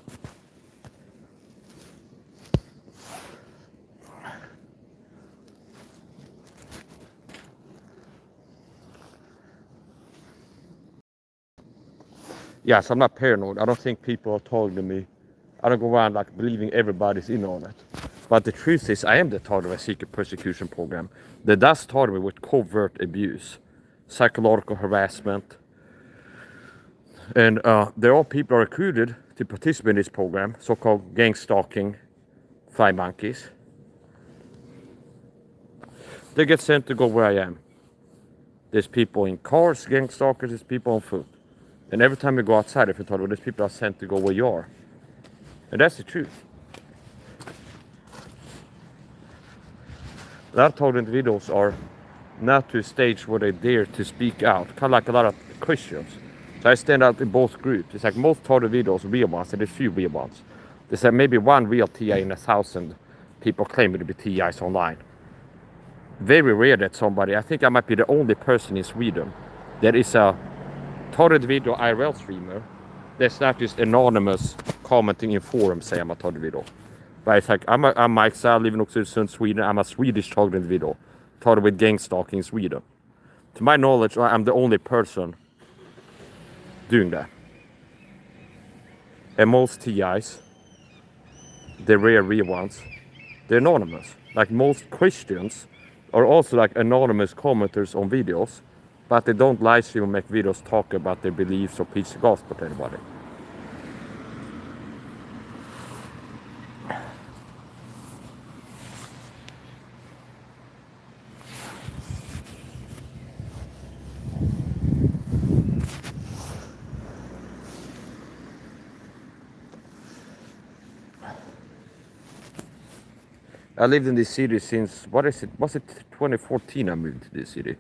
Yes, I'm not paranoid. I don't think people are talking to me. I don't go around like believing everybody's in on it. But the truth is, I am the target of a secret persecution program that does target me with covert abuse, psychological harassment. And there are people recruited to participate in this program, so-called gang stalking fly monkeys. They get sent to go where I am. There's people in cars, gang stalkers, there's people on foot. And every time you go outside, if you talk about, there's people are sent to go where you are. And that's the truth. A lot of target individuals are not to a stage where they dare to speak out, kind of like a lot of Christians. So I stand out in both groups. It's like most target individuals are real ones, and there's few real ones. There's maybe one real TI in 1,000 people claiming to be TIs online. Very rare that somebody, I think I might be the only person in Sweden that is a target individual IRL streamer that's not just anonymous commenting in forums saying I'm a target individual. But it's like, I'm Mike Sal, living in Oxelösund, Sweden. I'm a Swedish target individual, targeted with gang stalking in Sweden. To my knowledge, I'm the only person doing that. And most TIs, the rare real ones, they're anonymous. Like most Christians are also like anonymous commenters on videos, but they don't live stream or make videos talk about their beliefs or preach the gospel to anybody. I lived in this city since, what is it? Was it 2014 I moved to this city?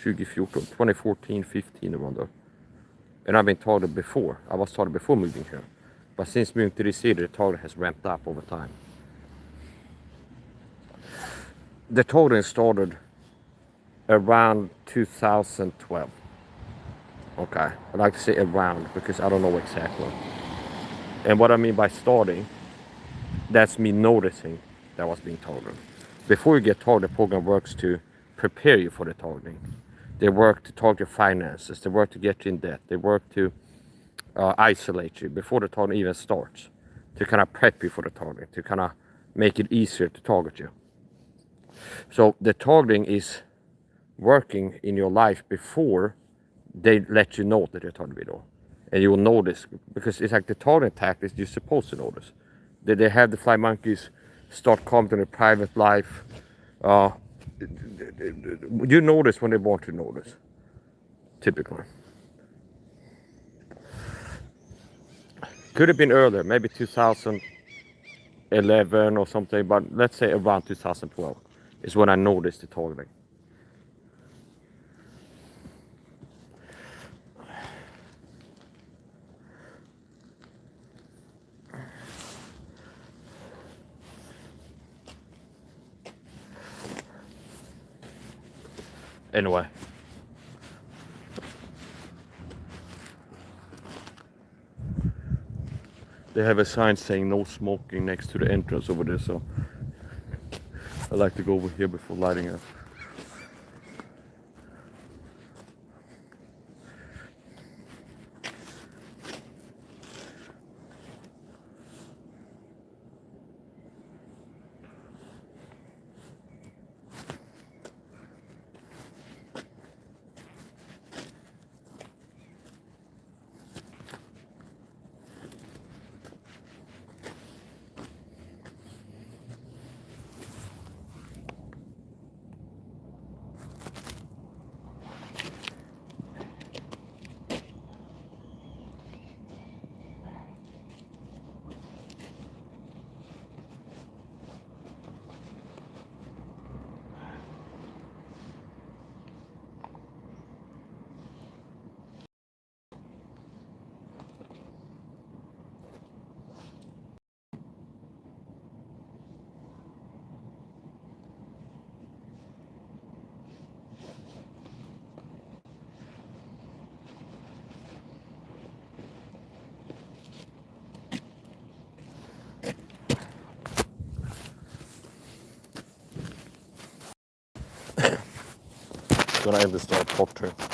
2014, 2014, 15 around there. And I've been targeted before. I was targeted before moving here. But since moving to this city, the target has ramped up over time. The targeting started around 2012. Okay, I like to say around because I don't know exactly. And what I mean by starting, that's me noticing that I was being targeted. Before you get targeted, the program works to prepare you for the targeting. They work to target your finances. They work to get you in debt. They work to isolate you before the targeting even starts, to kind of prep you for the targeting, to kind of make it easier to target you. So the targeting is working in your life before they let you know that you're targeted video. And you will notice, because it's like the targeting tactics you're supposed to notice. That they have the fly monkeys start commenting on your private life. You notice when they want to notice, typically. Could have been earlier, maybe 2011 or something, but let's say around 2012 is when I noticed the targeting. Anyway. They have a sign saying no smoking next to the entrance over there, so I like to go over here before lighting up. gonna end this part 2.